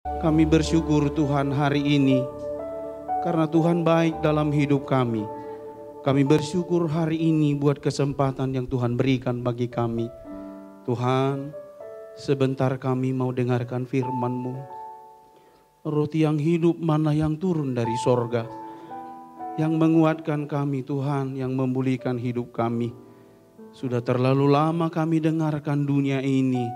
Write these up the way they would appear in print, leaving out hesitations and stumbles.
Kami bersyukur Tuhan hari ini karena Tuhan baik dalam hidup kami. Kami bersyukur hari ini buat kesempatan yang Tuhan berikan bagi kami. Tuhan, sebentar kami mau dengarkan firman-Mu. Roti yang hidup mana yang turun dari sorga, yang menguatkan kami Tuhan, yang memulihkan hidup kami. Sudah terlalu lama kami dengarkan dunia ini,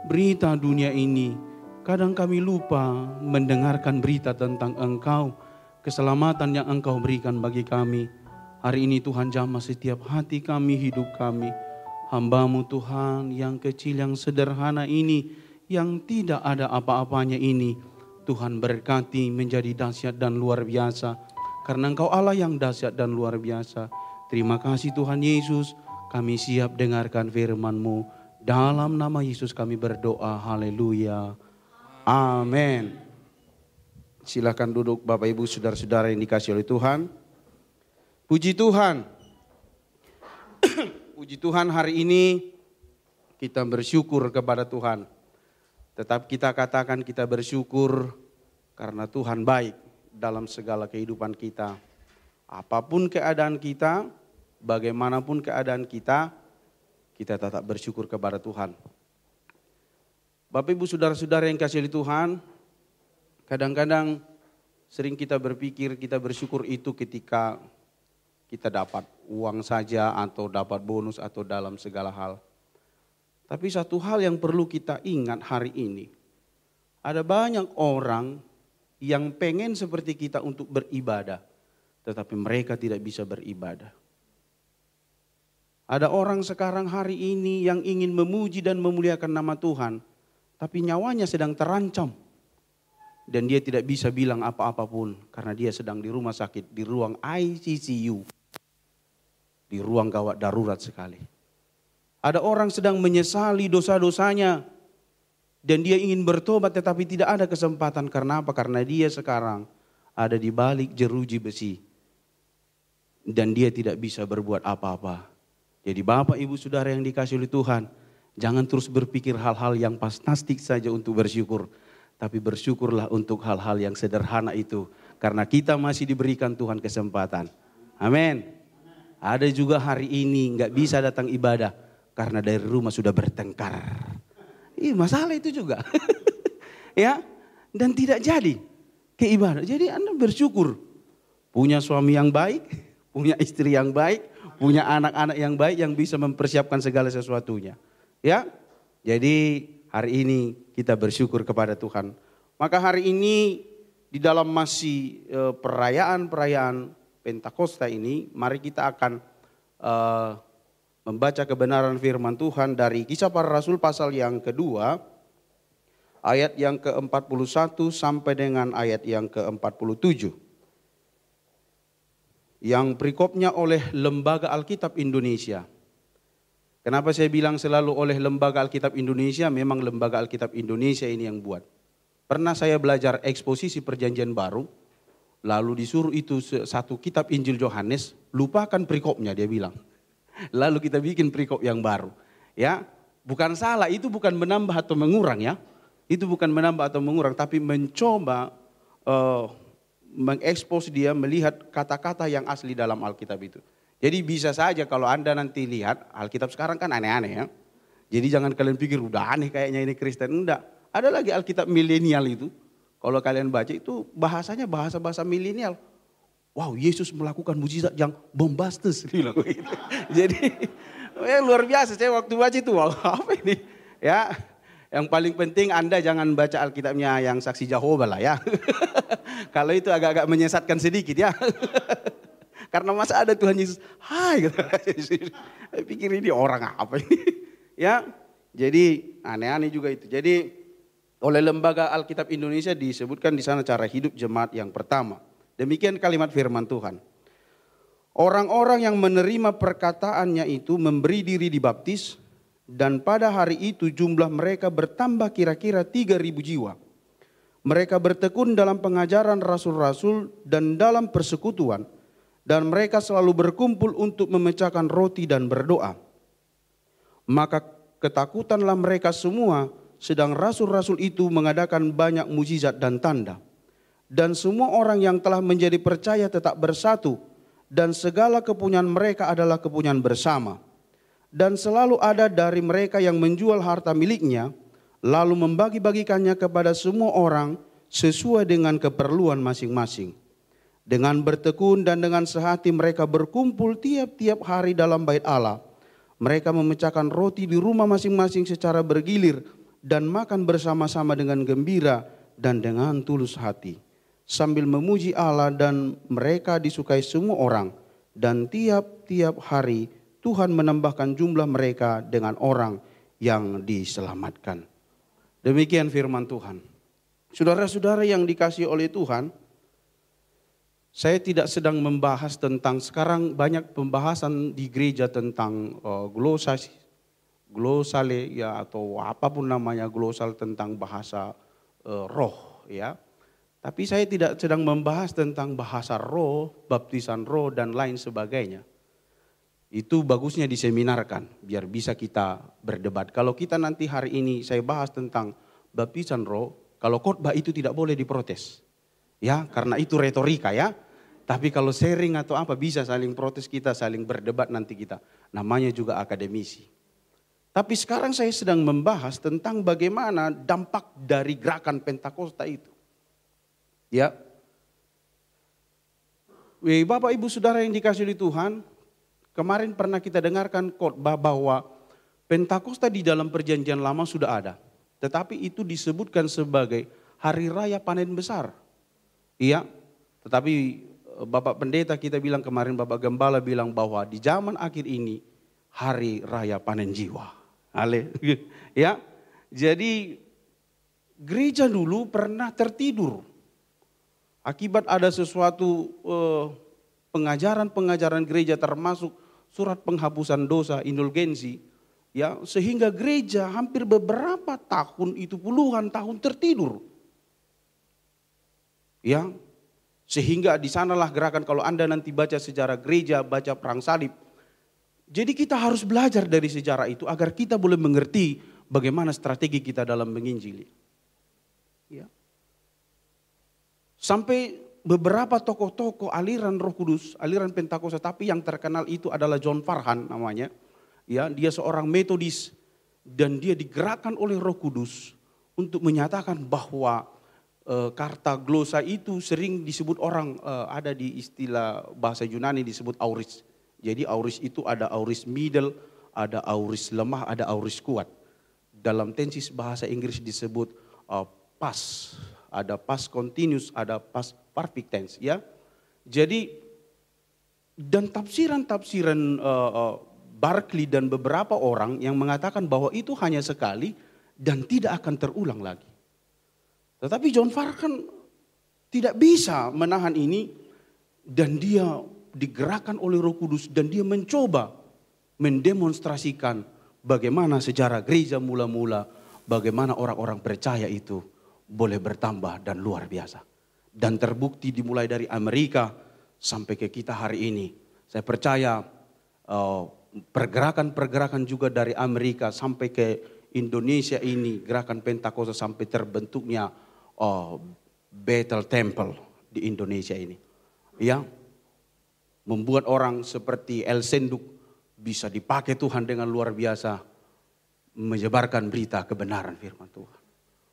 berita dunia ini. Kadang kami lupa mendengarkan berita tentang Engkau, keselamatan yang Engkau berikan bagi kami. Hari ini Tuhan jamah setiap hati kami, hidup kami. Hamba-Mu Tuhan yang kecil, yang sederhana ini, yang tidak ada apa-apanya ini. Tuhan berkati menjadi dahsyat dan luar biasa. Karena Engkau Allah yang dahsyat dan luar biasa. Terima kasih Tuhan Yesus, kami siap dengarkan firman-Mu. Dalam nama Yesus kami berdoa, haleluya. Amin. Silakan duduk Bapak Ibu saudara-saudara yang dikasihi oleh Tuhan. Puji Tuhan. Puji Tuhan, hari ini kita bersyukur kepada Tuhan. Tetap kita katakan kita bersyukur karena Tuhan baik dalam segala kehidupan kita. Apapun keadaan kita, bagaimanapun keadaan kita tetap bersyukur kepada Tuhan. Bapak Ibu saudara-saudara yang kasih oleh Tuhan, kadang-kadang sering kita berpikir kita bersyukur itu ketika kita dapat uang saja atau dapat bonus atau dalam segala hal. Tapi satu hal yang perlu kita ingat hari ini, ada banyak orang yang pengen seperti kita untuk beribadah, tetapi mereka tidak bisa beribadah. Ada orang sekarang hari ini yang ingin memuji dan memuliakan nama Tuhan, tapi nyawanya sedang terancam. Dan dia tidak bisa bilang apa-apa pun karena dia sedang di rumah sakit, di ruang ICU. Di ruang gawat darurat sekali. Ada orang sedang menyesali dosa-dosanya. Dan dia ingin bertobat tetapi tidak ada kesempatan. Karena apa? Karena dia sekarang ada di balik jeruji besi. Dan dia tidak bisa berbuat apa-apa. Jadi Bapak Ibu Saudara yang dikasihi oleh Tuhan, jangan terus berpikir hal-hal yang fantastik saja untuk bersyukur. Tapi bersyukurlah untuk hal-hal yang sederhana itu. Karena kita masih diberikan Tuhan kesempatan. Amin. Ada juga hari ini gak bisa datang ibadah. Karena dari rumah sudah bertengkar. Masalah itu juga. Ya, dan tidak jadi ke ibadah. Jadi Anda bersyukur. Punya suami yang baik, punya istri yang baik, punya anak-anak yang baik yang bisa mempersiapkan segala sesuatunya. Ya, jadi hari ini kita bersyukur kepada Tuhan. Maka hari ini di dalam masih perayaan Pentakosta ini, mari kita akan membaca kebenaran firman Tuhan dari Kisah Para Rasul pasal yang kedua, ayat yang ke-41 sampai dengan ayat yang ke-47. Yang perikopnya oleh Lembaga Alkitab Indonesia. Kenapa saya bilang selalu oleh Lembaga Alkitab Indonesia? Memang Lembaga Alkitab Indonesia ini yang buat. Pernah saya belajar eksposisi Perjanjian Baru, lalu disuruh itu satu kitab Injil Yohanes, lupakan perikopnya dia bilang. Lalu kita bikin perikop yang baru. Ya, bukan salah, itu bukan menambah atau mengurang ya. Itu bukan menambah atau mengurang, tapi mencoba mengekspos dia melihat kata-kata yang asli dalam Alkitab itu. Jadi bisa saja kalau Anda nanti lihat, Alkitab sekarang kan aneh-aneh ya. Jadi jangan kalian pikir udah aneh kayaknya ini Kristen. Enggak, ada lagi Alkitab milenial itu. Kalau kalian baca itu bahasanya bahasa-bahasa milenial. Wow, Yesus melakukan mujizat yang bombastis. Jadi luar biasa, saya waktu baca itu, wow apa ini. Ya, yang paling penting Anda jangan baca Alkitabnya yang saksi Jehovah lah ya. Kalau itu agak-agak menyesatkan sedikit ya. Karena masa ada Tuhan Yesus, hai, pikir ini orang apa ini, ya. Jadi aneh-aneh juga itu. Jadi oleh Lembaga Alkitab Indonesia disebutkan di sana cara hidup jemaat yang pertama. Demikian kalimat firman Tuhan. Orang-orang yang menerima perkataannya itu memberi diri dibaptis, dan pada hari itu jumlah mereka bertambah kira-kira 3.000 jiwa. Mereka bertekun dalam pengajaran rasul-rasul dan dalam persekutuan. Dan mereka selalu berkumpul untuk memecahkan roti dan berdoa. Maka ketakutanlah mereka semua sedang rasul-rasul itu mengadakan banyak mujizat dan tanda. Dan semua orang yang telah menjadi percaya tetap bersatu, dan segala kepunyaan mereka adalah kepunyaan bersama. Dan selalu ada dari mereka yang menjual harta miliknya, lalu membagi-bagikannya kepada semua orang sesuai dengan keperluan masing-masing. Dengan bertekun dan dengan sehati mereka berkumpul tiap-tiap hari dalam bait Allah. Mereka memecahkan roti di rumah masing-masing secara bergilir dan makan bersama-sama dengan gembira dan dengan tulus hati, sambil memuji Allah, dan mereka disukai semua orang. Dan tiap-tiap hari Tuhan menambahkan jumlah mereka dengan orang yang diselamatkan. Demikian firman Tuhan. Saudara-saudara yang dikasihi oleh Tuhan, saya tidak sedang membahas tentang, sekarang banyak pembahasan di gereja tentang glosale ya, atau apapun namanya, glosal tentang bahasa roh ya. Tapi saya tidak sedang membahas tentang bahasa roh, baptisan roh dan lain sebagainya. Itu bagusnya diseminarkan biar bisa kita berdebat. Kalau kita nanti hari ini saya bahas tentang baptisan roh, kalau khotbah itu tidak boleh diprotes. Ya, karena itu retorika ya. Tapi kalau sharing atau apa bisa saling protes, kita saling berdebat nanti kita. Namanya juga akademisi. Tapi sekarang saya sedang membahas tentang bagaimana dampak dari gerakan Pentakosta itu. Ya. Bapak Ibu Saudara yang dikasihi oleh Tuhan, kemarin pernah kita dengarkan khotbah bahwa Pentakosta di dalam Perjanjian Lama sudah ada. Tetapi itu disebutkan sebagai hari raya panen besar. Iya, tetapi Bapak Pendeta kita bilang kemarin, Bapak Gembala bilang bahwa di zaman akhir ini hari raya panen jiwa. Ya, jadi gereja dulu pernah tertidur akibat ada sesuatu pengajaran gereja, termasuk surat penghapusan dosa, indulgensi, ya, sehingga gereja hampir beberapa tahun itu, puluhan tahun tertidur. Ya, sehingga di sanalah gerakan, kalau Anda nanti baca sejarah gereja, baca perang salib. Jadi kita harus belajar dari sejarah itu agar kita boleh mengerti bagaimana strategi kita dalam menginjili. Ya. Sampai beberapa tokoh-tokoh aliran Roh Kudus, aliran Pentakosta, tapi yang terkenal itu adalah John Farhan namanya. Ya, dia seorang Metodis dan dia digerakkan oleh Roh Kudus untuk menyatakan bahwa kata glosa itu sering disebut orang, ada di istilah bahasa Yunani disebut auris. Jadi auris itu ada auris middle, ada auris lemah, ada auris kuat. Dalam tensis bahasa Inggris disebut past, ada past continuous, ada past perfect tense ya. Jadi dan tafsiran-tafsiran Barclay dan beberapa orang yang mengatakan bahwa itu hanya sekali dan tidak akan terulang lagi. Tetapi John Farhan tidak bisa menahan ini dan dia digerakkan oleh Roh Kudus dan dia mencoba mendemonstrasikan bagaimana sejarah gereja mula-mula, bagaimana orang-orang percaya itu boleh bertambah dan luar biasa. Dan terbukti dimulai dari Amerika sampai ke kita hari ini. Saya percaya pergerakan-pergerakan juga dari Amerika sampai ke Indonesia ini, gerakan Pentakosta sampai terbentuknya Bethel Temple di Indonesia ini. Ya, membuat orang seperti El Senduk bisa dipakai Tuhan dengan luar biasa menyebarkan berita kebenaran firman Tuhan.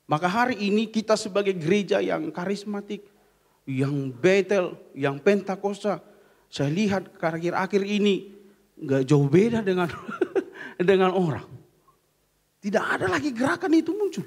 Maka hari ini kita sebagai gereja yang karismatik, yang Bethel, yang Pentakosta, saya lihat akhir-akhir ini nggak jauh beda dengan dengan orang. Tidak ada lagi gerakan itu muncul.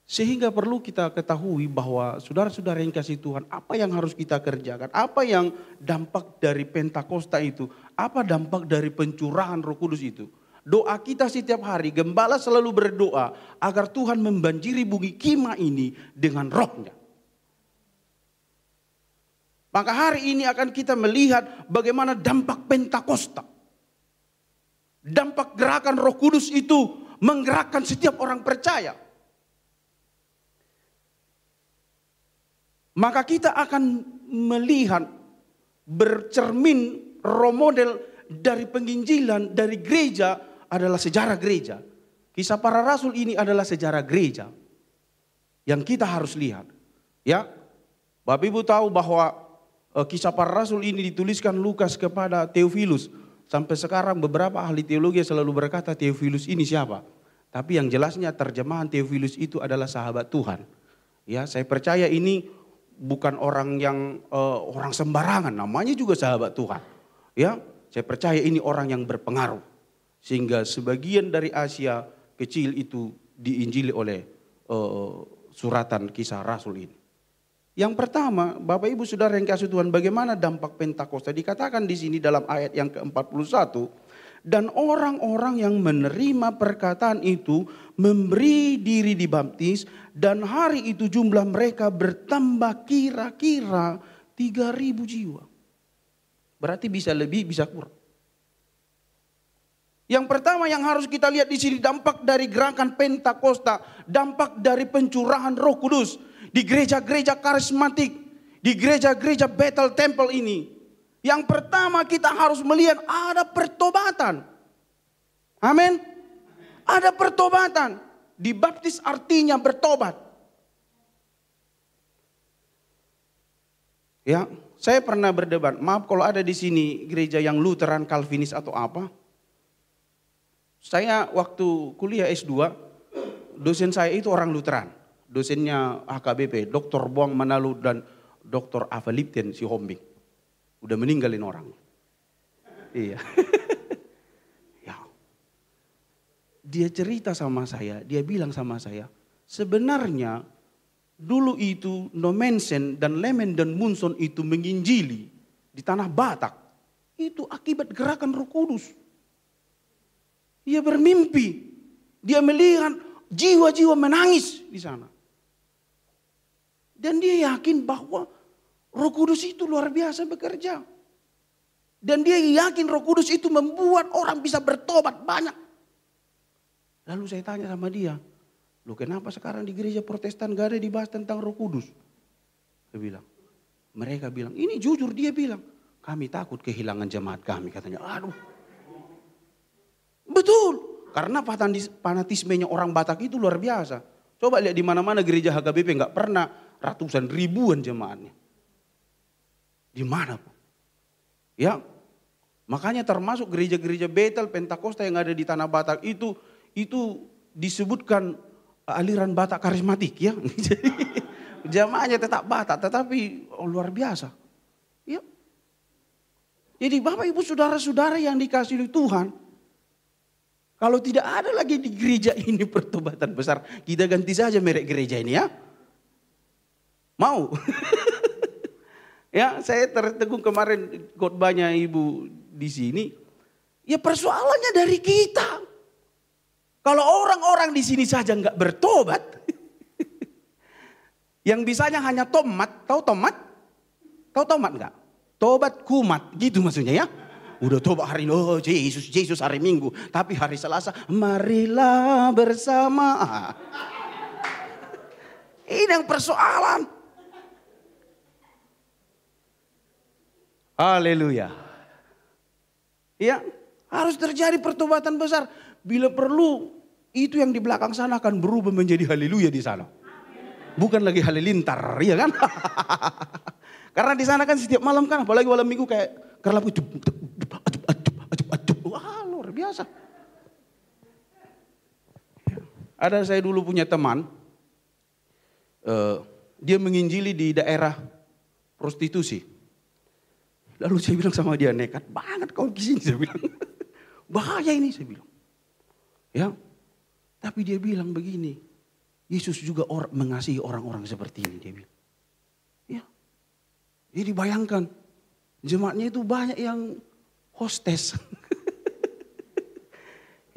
Sehingga perlu kita ketahui bahwa saudara-saudara yang kasih Tuhan, apa yang harus kita kerjakan, apa yang dampak dari Pentakosta itu, apa dampak dari pencurahan Roh Kudus itu. Doa kita setiap hari, gembala selalu berdoa agar Tuhan membanjiri bumi Kima ini dengan rohnya. Maka hari ini akan kita melihat bagaimana dampak Pentakosta. Dampak gerakan Roh Kudus itu menggerakkan setiap orang percaya. Maka kita akan melihat bercermin role model dari penginjilan dari gereja adalah sejarah gereja. Kisah para Rasul ini adalah sejarah gereja yang kita harus lihat. Ya, Bapak Ibu tahu bahwa Kisah para Rasul ini dituliskan Lukas kepada Theophilus. Sampai sekarang beberapa ahli teologi selalu berkata Theophilus ini siapa? Tapi yang jelasnya terjemahan Theophilus itu adalah sahabat Tuhan. Ya, saya percaya ini bukan orang yang orang sembarangan, namanya juga sahabat Tuhan. Ya, saya percaya ini orang yang berpengaruh. Sehingga sebagian dari Asia kecil itu diinjili oleh suratan Kisah Rasul ini. Yang pertama, Bapak Ibu Saudara yang kasih Tuhan, bagaimana dampak Pentakosta? Dikatakan di sini dalam ayat yang ke-41, dan orang-orang yang menerima perkataan itu memberi diri dibaptis, dan hari itu jumlah mereka bertambah kira-kira 3.000 jiwa. Berarti bisa lebih, bisa kurang. Yang pertama yang harus kita lihat di sini dampak dari gerakan Pentakosta, dampak dari pencurahan Roh Kudus di gereja-gereja karismatik, di gereja-gereja Bethel Temple ini. Yang pertama kita harus melihat ada pertobatan. Amin. Ada pertobatan. Dibaptis artinya bertobat. Ya, saya pernah berdebat. Maaf kalau ada di sini gereja yang Lutheran, Calvinis atau apa. Saya waktu kuliah S2, dosen saya itu orang Lutheran. Dosennya HKBP, Dr. Boang Manalu dan Dr. Ava Lipten si Hombing. Udah meninggalin orang. Iya. Ya. Dia cerita sama saya, dia bilang sama saya, sebenarnya dulu itu Nomensen dan Lemen dan Munson itu menginjili di tanah Batak. Itu akibat gerakan Roh Kudus. Dia bermimpi, dia melihat jiwa-jiwa menangis di sana. Dan dia yakin bahwa Roh Kudus itu luar biasa bekerja. Dan dia yakin Roh Kudus itu membuat orang bisa bertobat banyak. Lalu saya tanya sama dia, loh kenapa sekarang di gereja Protestan gak ada dibahas tentang Roh Kudus? Mereka bilang, ini jujur dia bilang, kami takut kehilangan jemaat kami katanya. Aduh. Betul, karena fanatismenya orang Batak itu luar biasa. Coba lihat di mana-mana gereja HKBP nggak pernah ratusan ribuan jemaatnya. Di mana pun. Ya, makanya termasuk gereja-gereja Bethel, Pentakosta yang ada di tanah Batak itu disebutkan aliran Batak karismatik ya. Jadi jemaahnya tetap Batak, tetapi luar biasa. Ya. Jadi Bapak Ibu Saudara-saudara yang dikasihi Tuhan, kalau tidak ada lagi di gereja ini pertobatan besar, kita ganti saja merek gereja ini ya. Mau? Ya, saya tertegun kemarin khotbahnya Ibu di sini. Ya persoalannya dari kita. Kalau orang-orang di sini saja nggak bertobat, yang bisanya hanya tomat, tahu tomat? Tahu tomat nggak? Tobat kumat, gitu maksudnya ya. Udah tobat hari ini, oh Yesus hari Minggu. Tapi hari Selasa, marilah bersama. Ini yang persoalan. Haleluya. Ya, harus terjadi pertobatan besar. Bila perlu, itu yang di belakang sana akan berubah menjadi haleluya di sana. Bukan lagi halilintar, ya kan? Karena di sana kan setiap malam kan, apalagi malam Minggu kayak kerlapu. Wah, luar biasa. Ada saya dulu punya teman, dia menginjili di daerah prostitusi. Lalu saya bilang sama dia, nekat banget kau kesini, saya bilang. Bahaya ini, saya bilang. Ya, tapi dia bilang begini, Yesus juga mengasihi orang-orang seperti ini, dia bilang. Ya, jadi bayangkan, jemaatnya itu banyak yang hostes.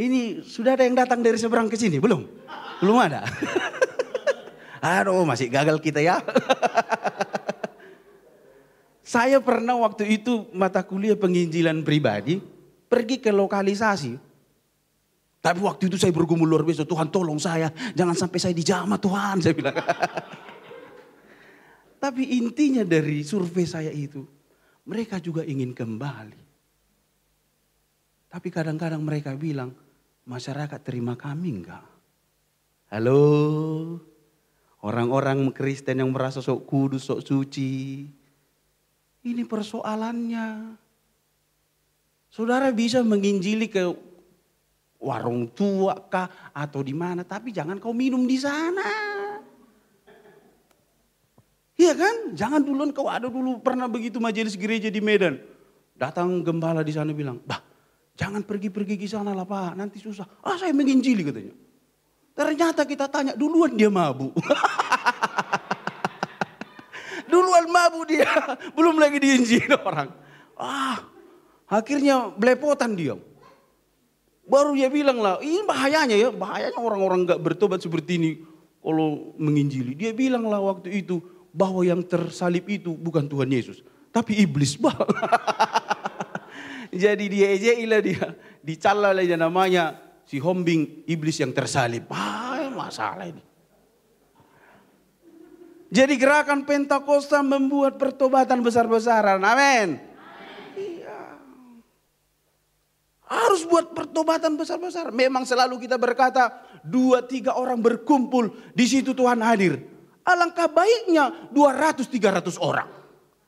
Ini sudah ada yang datang dari seberang ke sini, belum? Belum ada. Aduh, masih gagal kita ya. Saya pernah waktu itu mata kuliah penginjilan pribadi, pergi ke lokalisasi. Tapi waktu itu saya bergumul luar biasa, Tuhan tolong saya, jangan sampai saya dijamah Tuhan, saya bilang. Tapi intinya dari survei saya itu, mereka juga ingin kembali. Tapi kadang-kadang mereka bilang, Masyarakat terima kami enggak? Halo? Orang-orang Kristen yang merasa sok kudus, sok suci. Ini persoalannya. Saudara bisa menginjili ke warung tua kah atau di mana, tapi jangan kau minum di sana. Iya kan? Jangan duluan kau ada dulu pernah begitu majelis gereja di Medan. Datang gembala di sana bilang, "Bah, jangan pergi-pergi ke sana lah Pak, nanti susah." "Ah, saya menginjili," katanya. Ternyata kita tanya, duluan dia mabuk. Duluan mabuk dia, belum lagi diinjili orang. Akhirnya belepotan dia. Baru dia bilang lah, ini bahayanya ya, bahayanya orang-orang gak bertobat seperti ini kalau menginjili. Dia bilang lah waktu itu bahwa yang tersalib itu bukan Tuhan Yesus, tapi iblis. Jadi dia ejailah dia, dicala lah dia namanya si Hombing, iblis yang tersalib. Masalah ini. Jadi gerakan Pentakosta membuat pertobatan besar-besaran. Amin. Iya. Harus buat pertobatan besar-besaran. Memang selalu kita berkata 2-3 orang berkumpul, di situ Tuhan hadir. Alangkah baiknya 200-300 orang.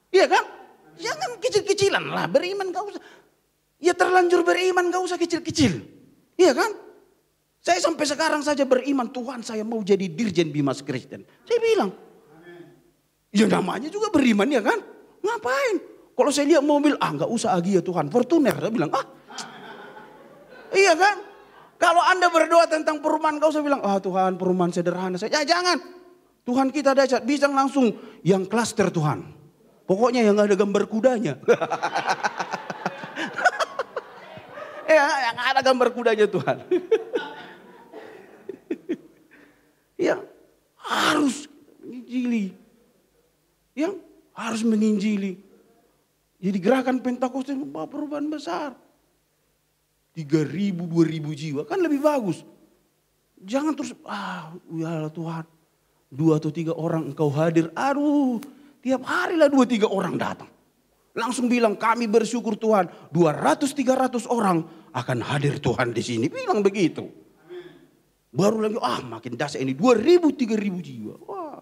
Iya kan? Jangan kecil-kecilan lah, beriman gak usah. Ya terlanjur beriman gak usah kecil-kecil. Iya kan? Saya sampai sekarang saja beriman, Tuhan saya mau jadi dirjen Bimas Kristen. Saya bilang, ya namanya juga beriman ya kan? Ngapain? Kalau saya lihat mobil, gak usah lagi ya Tuhan, Fortuner. Saya bilang, iya kan? Kalau Anda berdoa tentang perumahan, gak usah bilang, Tuhan perumahan sederhana. Saya, jangan. Tuhan kita dahsyat, bisa langsung yang klaster Tuhan. Pokoknya yang ada gambar kudanya. Yang ada gambar kudanya Tuhan. Ya, harus menginjili. Ya, harus menginjili. Jadi gerakan Pentakosta membawa perubahan besar. 3.000, 2.000 jiwa, kan lebih bagus. Jangan terus, ya Tuhan, 2 atau 3 orang engkau hadir. Aduh, tiap hari lah 2-3 orang datang. Langsung bilang kami bersyukur Tuhan, 200-300 orang akan hadir Tuhan di sini. Bilang begitu. Baru lagi, makin dahsyat ini 2.000-3.000 jiwa. Wah.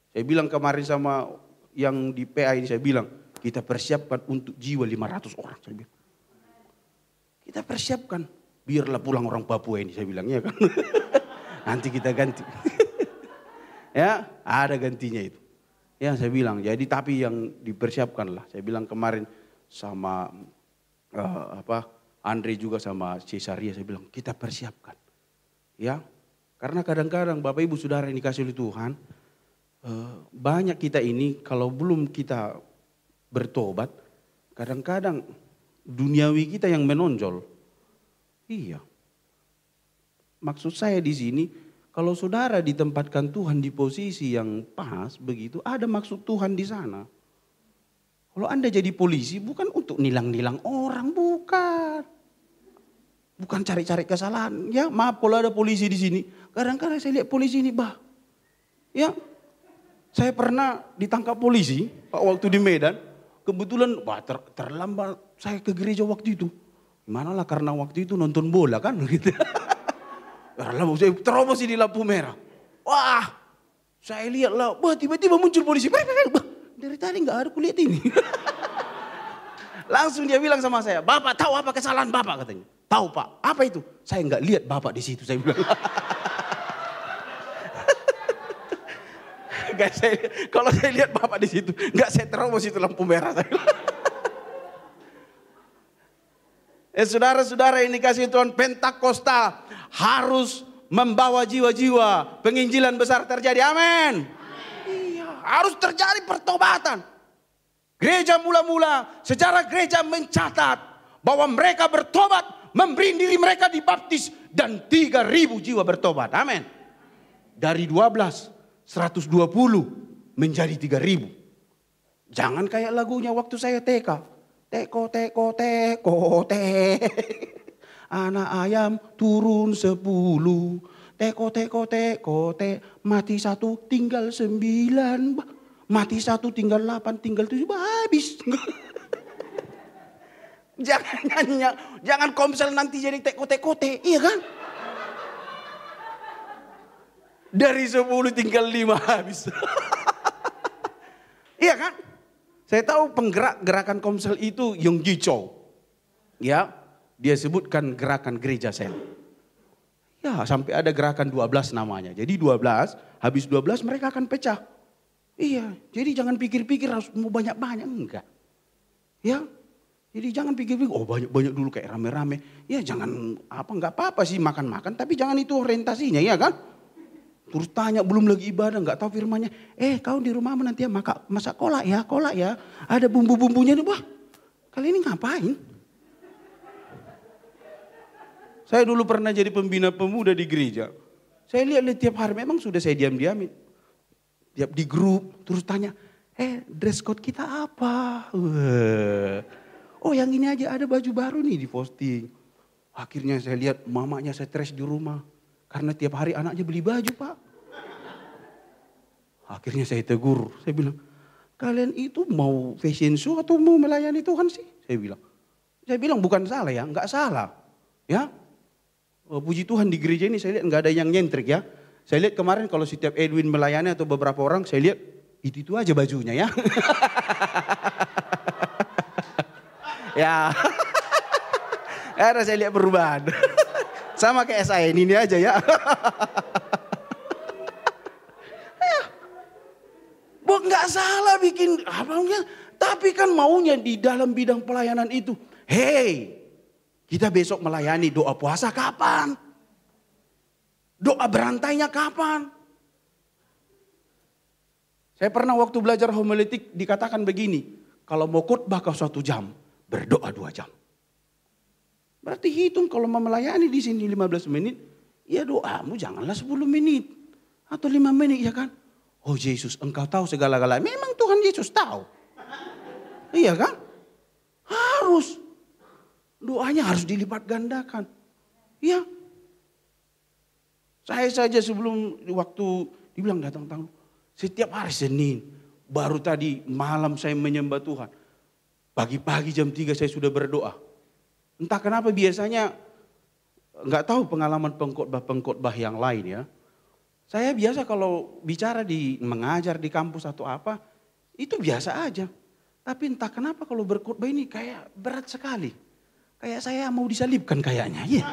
Saya bilang kemarin sama yang di PA ini, saya bilang kita persiapkan untuk jiwa 500 orang. Saya bilang. Kita persiapkan, biarlah pulang orang Papua ini, saya bilang ya kan. Nanti kita ganti. Ya, ada gantinya itu. Ya saya bilang, jadi tapi yang dipersiapkan lah. Saya bilang kemarin sama Andre juga sama Cesaria, saya bilang kita persiapkan. Ya, karena kadang-kadang Bapak Ibu Saudara yang dikasih oleh Tuhan, banyak kita ini kalau belum kita bertobat, kadang-kadang duniawi kita yang menonjol. Iya. Maksud saya di sini, kalau saudara ditempatkan Tuhan di posisi yang pas begitu, ada maksud Tuhan di sana. Kalau Anda jadi polisi bukan untuk nilang-nilang orang, bukan. Bukan cari-cari kesalahan. Ya, maaf kalau ada polisi di sini. Kadang-kadang saya lihat polisi ini, ya, saya pernah ditangkap polisi waktu di Medan. Kebetulan terlambat saya ke gereja waktu itu. Gimana lah karena waktu itu nonton bola kan gitu. Terlambat saya terobos di lampu merah. Wah, saya lihat lah, tiba-tiba muncul polisi. Dari tadi nggak ada kulihat ini. Langsung dia bilang sama saya, "Bapak tahu apa kesalahan Bapak?" katanya. "Tahu Pak." "Apa itu?" "Saya nggak lihat Bapak di situ," saya bilang. Kalau saya lihat Bapak di situ, nggak saya terobos itu lampu merah. Saya saudara-saudara yang dikasih Tuhan, Pentakosta harus membawa jiwa-jiwa, penginjilan besar terjadi. Amin. Iya, harus terjadi pertobatan. Gereja mula-mula, sejarah gereja mencatat bahwa mereka bertobat, memberi diri mereka dibaptis, dan 3.000 jiwa bertobat. Amin. Dari 12, 120 menjadi 3.000. Jangan kayak lagunya waktu saya TK. Teko, teko, teko, anak ayam turun 10. Teko, teko, teko, mati 1 tinggal 9. Mati 1 tinggal 8, tinggal 7, habis. Jangan nyanyinya, jangan Komsel nanti jadi tekote-kote, iya kan? Dari 10 tinggal 5 habis. Iya kan? Saya tahu penggerak gerakan Komsel itu Yong Ji Chow. Ya, dia sebutkan gerakan gereja sel. Ya, sampai ada gerakan 12 namanya. Jadi 12, habis 12 mereka akan pecah. Iya, jadi jangan pikir-pikir harus mau banyak-banyak, enggak. Ya, jadi jangan pikir-pikir, oh banyak-banyak dulu kayak rame-rame. Ya jangan enggak apa-apa sih makan-makan, tapi jangan itu orientasinya, ya kan? Terus tanya belum lagi ibadah, enggak tahu firmannya. Kau di rumahmu nanti ya masak kolak ya. Ada bumbu-bumbunya nih, wah. Kali ini ngapain? Saya dulu pernah jadi pembina pemuda di gereja. Saya lihat tiap hari memang sudah saya diam-diamin. Tiap di grup terus tanya, dress code kita apa? Oh yang ini aja ada baju baru nih di posting. Akhirnya saya lihat mamanya stres di rumah. Karena tiap hari anaknya beli baju, Pak. Akhirnya saya tegur. Saya bilang, kalian itu mau fashion show atau mau melayani Tuhan sih? Saya bilang bukan salah ya, enggak salah. Ya, puji Tuhan di gereja ini saya lihat enggak ada yang nyentrik ya. Saya lihat kemarin kalau setiap Edwin melayani atau beberapa orang, saya lihat itu aja bajunya ya. Ya, ada saya lihat perubahan. Sama kayak saya ini aja ya. Bukan nggak salah bikin abangnya, tapi kan maunya di dalam bidang pelayanan itu. Hey, kita besok melayani, doa puasa kapan? Doa berantainya kapan? Saya pernah waktu belajar homiletik dikatakan begini, kalau mau khotbah kau 1 jam, berdoa 2 jam. Berarti hitung kalau mau melayani di sini 15 menit, ya doamu janganlah 10 menit atau 5 menit ya kan? Oh Yesus, engkau tahu segala-galanya. Memang Tuhan Yesus tahu. Iya kan? Harus. Doanya harus dilipat gandakan. Iya. Saya saja sebelum waktu dibilang datang, setiap hari Senin, baru tadi malam saya menyembah Tuhan. Pagi-pagi jam 3 saya sudah berdoa. Entah kenapa biasanya, enggak tahu pengalaman pengkhotbah yang lain ya. Saya biasa kalau bicara mengajar di kampus atau apa, itu biasa aja. Tapi entah kenapa kalau berkhotbah ini kayak berat sekali. Kayak saya mau disalibkan kayaknya. Ya.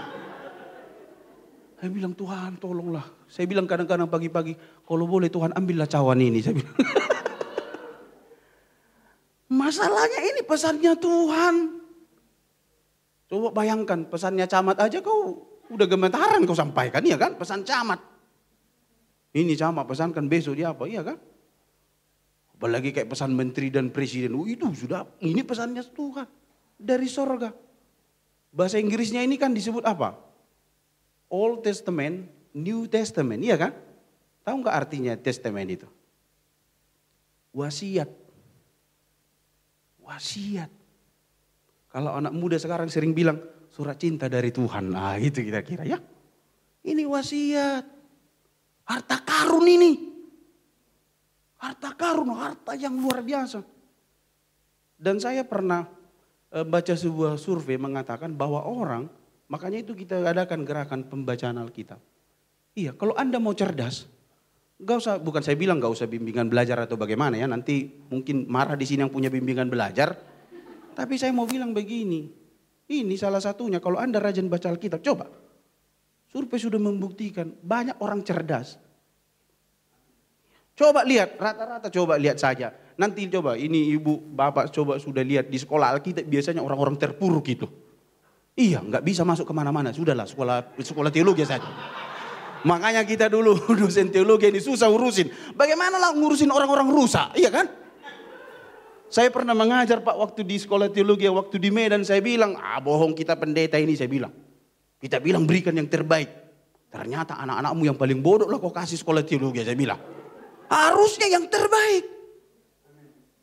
Saya bilang Tuhan tolonglah. Saya bilang kadang-kadang pagi-pagi, kalau boleh Tuhan ambillah cawan ini. Saya bilang. Masalahnya ini pesannya Tuhan. Coba bayangkan pesannya camat aja kau udah gemetaran kau sampaikan, iya kan? Pesan camat. Ini camat pesankan besok dia apa, iya kan? Apalagi kayak pesan menteri dan presiden. Itu sudah, ini pesannya Tuhan. Dari sorga. Bahasa Inggrisnya ini kan disebut apa? Old Testament, New Testament, iya kan? Tahu nggak artinya testament itu? Wasiat. Wasiat. Kalau anak muda sekarang sering bilang surat cinta dari Tuhan. Nah gitu kira-kira ya. Ini wasiat. Harta karun ini. Harta karun, harta yang luar biasa. Dan saya pernah baca sebuah survei mengatakan bahwa orang, makanya itu kita adakan gerakan pembacaan Alkitab. Iya, kalau Anda mau cerdas, gak usah, bukan saya bilang gak usah bimbingan belajar atau bagaimana ya. Nanti mungkin marah di sini yang punya bimbingan belajar. Tapi saya mau bilang begini, ini salah satunya kalau Anda rajin baca Alkitab, coba. Survei sudah membuktikan banyak orang cerdas. Coba lihat, rata-rata coba lihat saja. Nanti coba, ini ibu, bapak coba sudah lihat di sekolah Alkitab biasanya orang-orang terpuruk itu. Iya, nggak bisa masuk kemana-mana, sudahlah sekolah teologi saja. Makanya kita dulu dosen teologi ini susah urusin. Bagaimana lah ngurusin orang-orang rusak, iya kan? Saya pernah mengajar Pak waktu di sekolah teologi, waktu di Medan saya bilang, bohong kita pendeta ini saya bilang. Kita bilang berikan yang terbaik. Ternyata anak-anakmu yang paling bodoh lah kau kasih sekolah teologi saya bilang. Harusnya yang terbaik.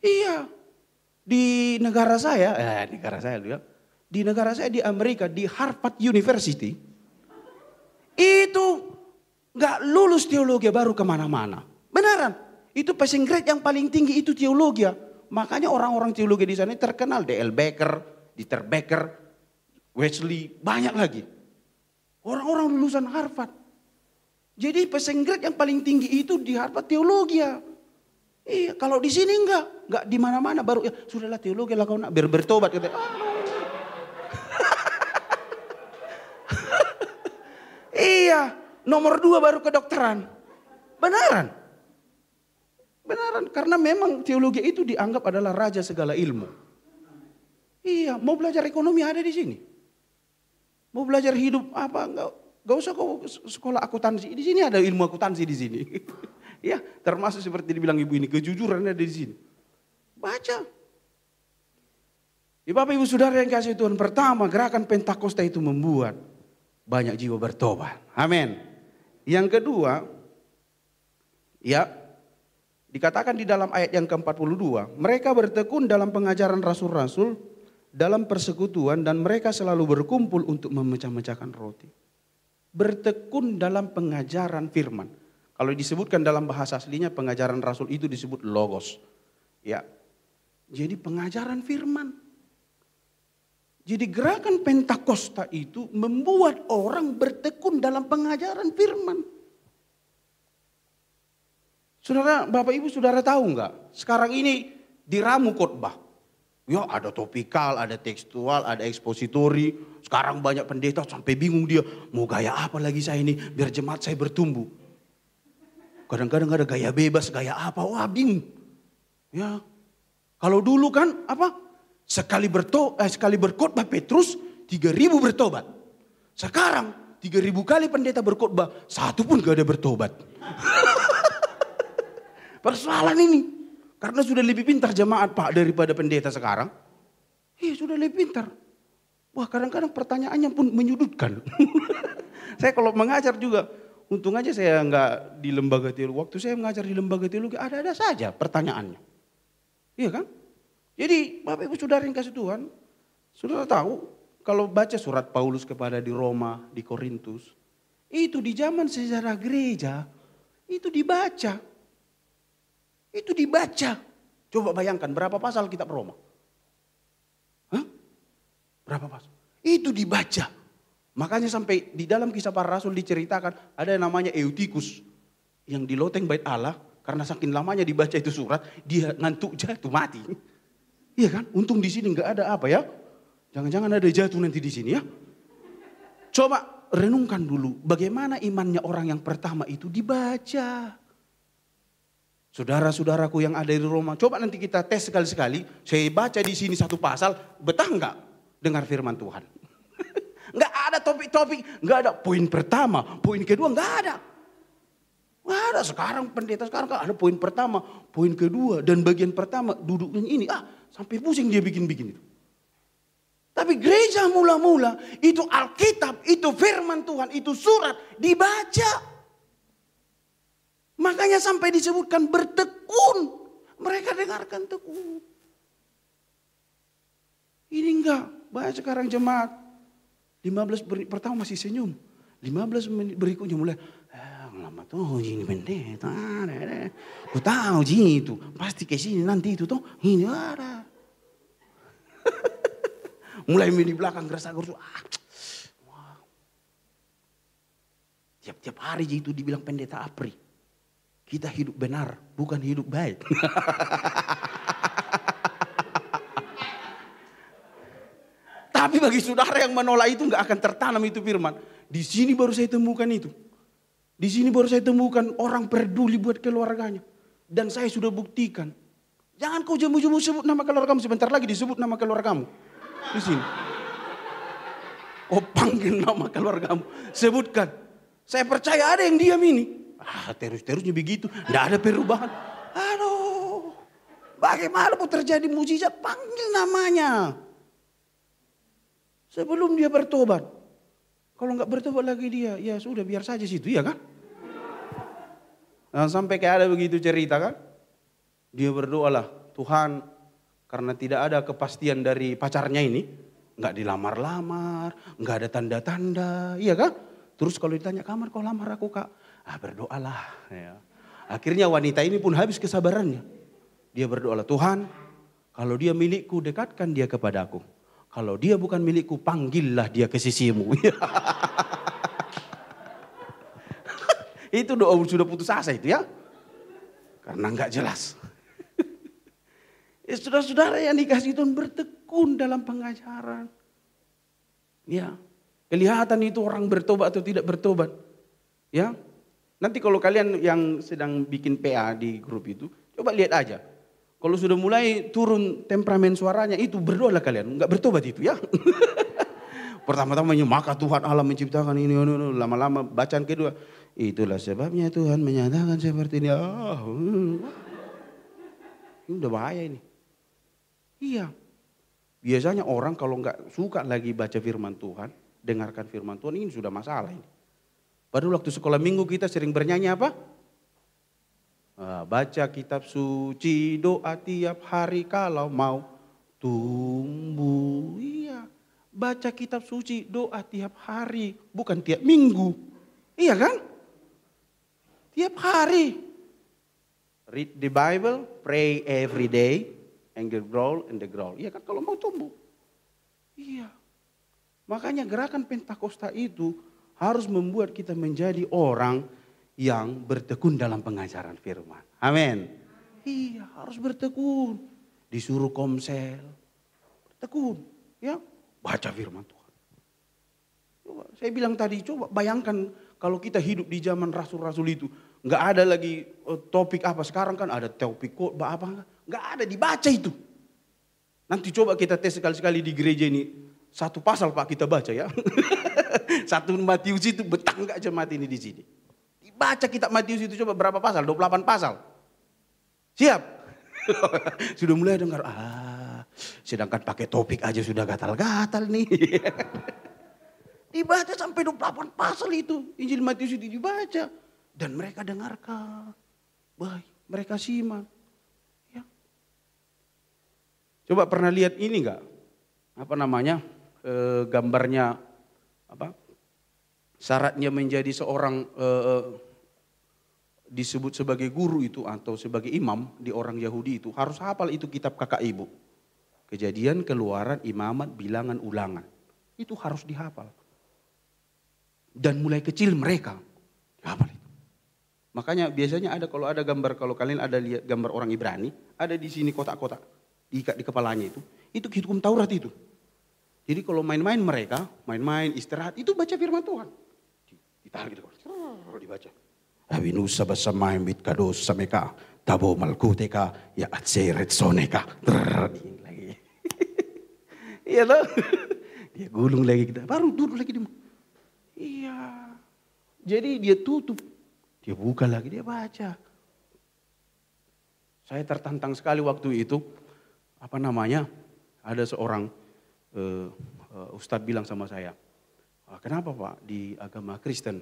Iya. Di negara saya di negara saya di Amerika, di Harvard University. Itu gak lulus teologi baru kemana-mana. Beneran. Itu passing grade yang paling tinggi itu teologi. Makanya orang-orang teologi di sana terkenal. D.L. Becker, Dieter Becker, Wesley, banyak lagi. Orang-orang lulusan Harvard. Jadi passing grade yang paling tinggi itu di Harvard teologi ya. Iya, kalau di sini enggak di mana-mana baru ya sudahlah teologi lah kau nak biar bertobat kata. Iya, nomor 2 baru kedokteran. Benaran, karena memang teologi itu dianggap adalah raja segala ilmu. Iya, mau belajar ekonomi ada di sini. Mau belajar hidup apa enggak usah kau sekolah akuntansi. Di sini ada ilmu akuntansi di sini. Ya, termasuk seperti dibilang ibu ini, kejujuran ada di sini. Baca. Ya, Bapak Ibu Saudara yang kasih Tuhan, pertama gerakan Pentakosta itu membuat banyak jiwa bertobat. Amin. Yang kedua, ya, dikatakan di dalam ayat yang ke-42, mereka bertekun dalam pengajaran rasul-rasul, dalam persekutuan, dan mereka selalu berkumpul untuk memecah-mecahkan roti. Bertekun dalam pengajaran firman. Kalau disebutkan dalam bahasa aslinya pengajaran rasul itu disebut logos. Ya. Jadi pengajaran firman. Jadi gerakan Pentakosta itu membuat orang bertekun dalam pengajaran firman. Saudara, Bapak Ibu saudara tahu enggak? Sekarang ini diramu khotbah. Ya ada topikal, ada tekstual, ada ekspositori. Sekarang banyak pendeta sampai bingung dia. Mau gaya apa lagi saya ini biar jemaat saya bertumbuh. Kadang-kadang ada gaya bebas, gaya apa. Wah bingung. Ya. Kalau dulu kan apa? Sekali berkhotbah Petrus 3.000 bertobat. Sekarang 3.000 kali pendeta berkhotbah, 1 pun gak ada bertobat. Persoalan ini. Karena sudah lebih pintar jemaat Pak daripada pendeta sekarang. Iya sudah lebih pintar. Wah kadang-kadang pertanyaannya pun menyudutkan. Saya kalau mengajar juga, untung aja saya enggak di lembaga teologi. Waktu saya mengajar di lembaga teologi ada-ada saja pertanyaannya. Iya kan? Jadi Bapak Ibu Saudara yang kasih Tuhan, saudara tahu kalau baca surat Paulus kepada di Roma, di Korintus, itu di zaman sejarah gereja, itu dibaca. Itu dibaca. Coba bayangkan berapa pasal kitab Roma? Hah? Berapa pasal? Itu dibaca. Makanya sampai di dalam Kisah Para Rasul diceritakan ada yang namanya Eutikus yang di loteng bait Allah karena saking lamanya dibaca itu surat dia ngantuk jatuh mati. Iya kan? Untung di sini nggak ada apa ya? Jangan-jangan ada jatuh nanti di sini ya. Coba renungkan dulu bagaimana imannya orang yang pertama itu dibaca. Saudara-saudaraku yang ada di Roma, coba nanti kita tes sekali-sekali. Saya baca di sini 1 pasal, betah enggak dengar firman Tuhan? Enggak ada topik-topik, enggak ada poin pertama, poin kedua enggak ada. Enggak ada, sekarang pendeta sekarang kan ada poin pertama, poin kedua, dan bagian pertama duduknya ini. Sampai pusing dia bikin-bikin itu. Tapi gereja mula-mula itu Alkitab, itu firman Tuhan, itu surat dibaca. Makanya sampai disebutkan bertekun. Mereka dengarkan tekun. Ini enggak. Banyak sekarang jemaat. 15 menit pertama masih senyum. 15 menit berikutnya mulai. Lama tuh ini pendeta. Aku tahu itu. Pasti ke sini nanti itu tuh. Ini ada. Mulai di belakang gerasa-gersu. Wow. Tiap-tiap hari itu dibilang pendeta Apri. Kita hidup benar, bukan hidup baik. Tapi bagi saudara yang menolak itu nggak akan tertanam itu firman. Di sini baru saya temukan itu. Di sini baru saya temukan orang peduli buat keluarganya. Dan saya sudah buktikan. Jangan kau jemu-jemu sebut nama keluargamu. Sebentar lagi disebut nama keluargamu. Di sini. Kau panggil nama keluargamu. Sebutkan. Saya percaya ada yang diam ini. Terus-terusnya begitu. Tidak ada perubahan. Aduh. Bagaimana pun terjadi mukjizat. Panggil namanya. Sebelum dia bertobat. Kalau nggak bertobat lagi dia. Ya sudah biar saja situ ya kan. Nah, sampai kayak ada begitu cerita kan. Dia berdoalah. Tuhan. Karena tidak ada kepastian dari pacarnya ini. Nggak dilamar-lamar. Nggak ada tanda-tanda. Iya kan. Terus kalau ditanya kamar kau lamar aku kak. Berdoalah. Ya. Akhirnya wanita ini pun habis kesabarannya. Dia berdoalah, Tuhan kalau dia milikku dekatkan dia kepadaku. Kalau dia bukan milikku, panggillah dia ke sisimu. Itu doa sudah putus asa itu ya. Karena enggak jelas. Saudara-saudara yang dikasih Tuhan bertekun dalam pengajaran. Ya, kelihatan itu orang bertobat atau tidak bertobat. Ya, nanti kalau kalian yang sedang bikin PA di grup itu, coba lihat aja. Kalau sudah mulai turun temperamen suaranya, itu berdoalah kalian. Enggak bertobat itu ya. Pertama-tama maka Tuhan Allah menciptakan ini. Lama-lama bacaan kedua. Itulah sebabnya Tuhan menyatakan seperti ini. Ini udah bahaya ini. Iya. Biasanya orang kalau enggak suka lagi baca firman Tuhan, dengarkan firman Tuhan, ini sudah masalah ini. Padahal waktu sekolah minggu kita sering bernyanyi apa? Baca kitab suci, doa tiap hari kalau mau tumbuh. Iya, baca kitab suci, doa tiap hari, bukan tiap minggu. Iya kan? Tiap hari. Read the Bible, pray every day, and grow and grow. Iya kan kalau mau tumbuh. Iya. Makanya gerakan Pentakosta itu harus membuat kita menjadi orang yang bertekun dalam pengajaran firman. Amin. Iya, harus bertekun. Disuruh komsel, bertekun, ya, baca firman Tuhan. Coba, saya bilang tadi, coba bayangkan kalau kita hidup di zaman rasul-rasul itu, nggak ada lagi topik apa. Sekarang kan ada topik khotbah apa, nggak ada, dibaca itu. Nanti coba kita tes sekali-sekali di gereja ini. Satu pasal Pak kita baca ya. Satu Matius itu betang nggak jemaat ini di sini. Baca kitab Matius itu coba berapa pasal? 28 pasal. Siap? Sudah mulai dengar. Sedangkan pakai topik aja sudah gatal-gatal nih. Dibaca sampai 28 pasal itu. Injil Matius itu dibaca. Dan mereka dengarkan. Baik, mereka simak. Ya. Coba pernah lihat ini enggak? Apa namanya? Gambarnya apa? Syaratnya menjadi seorang disebut sebagai guru itu atau sebagai imam di orang Yahudi itu harus hafal itu kitab kakak ibu. Kejadian, Keluaran, Imamat, Bilangan, Ulangan. Itu harus dihafal. Dan mulai kecil mereka dihafal itu. Makanya biasanya ada kalau ada gambar, kalau kalian ada lihat gambar orang Ibrani, ada di sini kotak-kotak diikat di kepalanya itu hukum Taurat itu. Jadi kalau main-main mereka, main-main istirahat itu baca firman Tuhan. Ditahan gitu, dibaca. Awinusa basamaim bit kados sameka tabo malkuteka ya atseret soneka. Lagi. Iya loh. Dia gulung lagi kita, baru duduk lagi dia. Iya. Jadi dia tutup, dia buka lagi, dia baca. Saya tertantang sekali waktu itu, apa namanya? Ada seorang Ustadz bilang sama saya, kenapa Pak di agama Kristen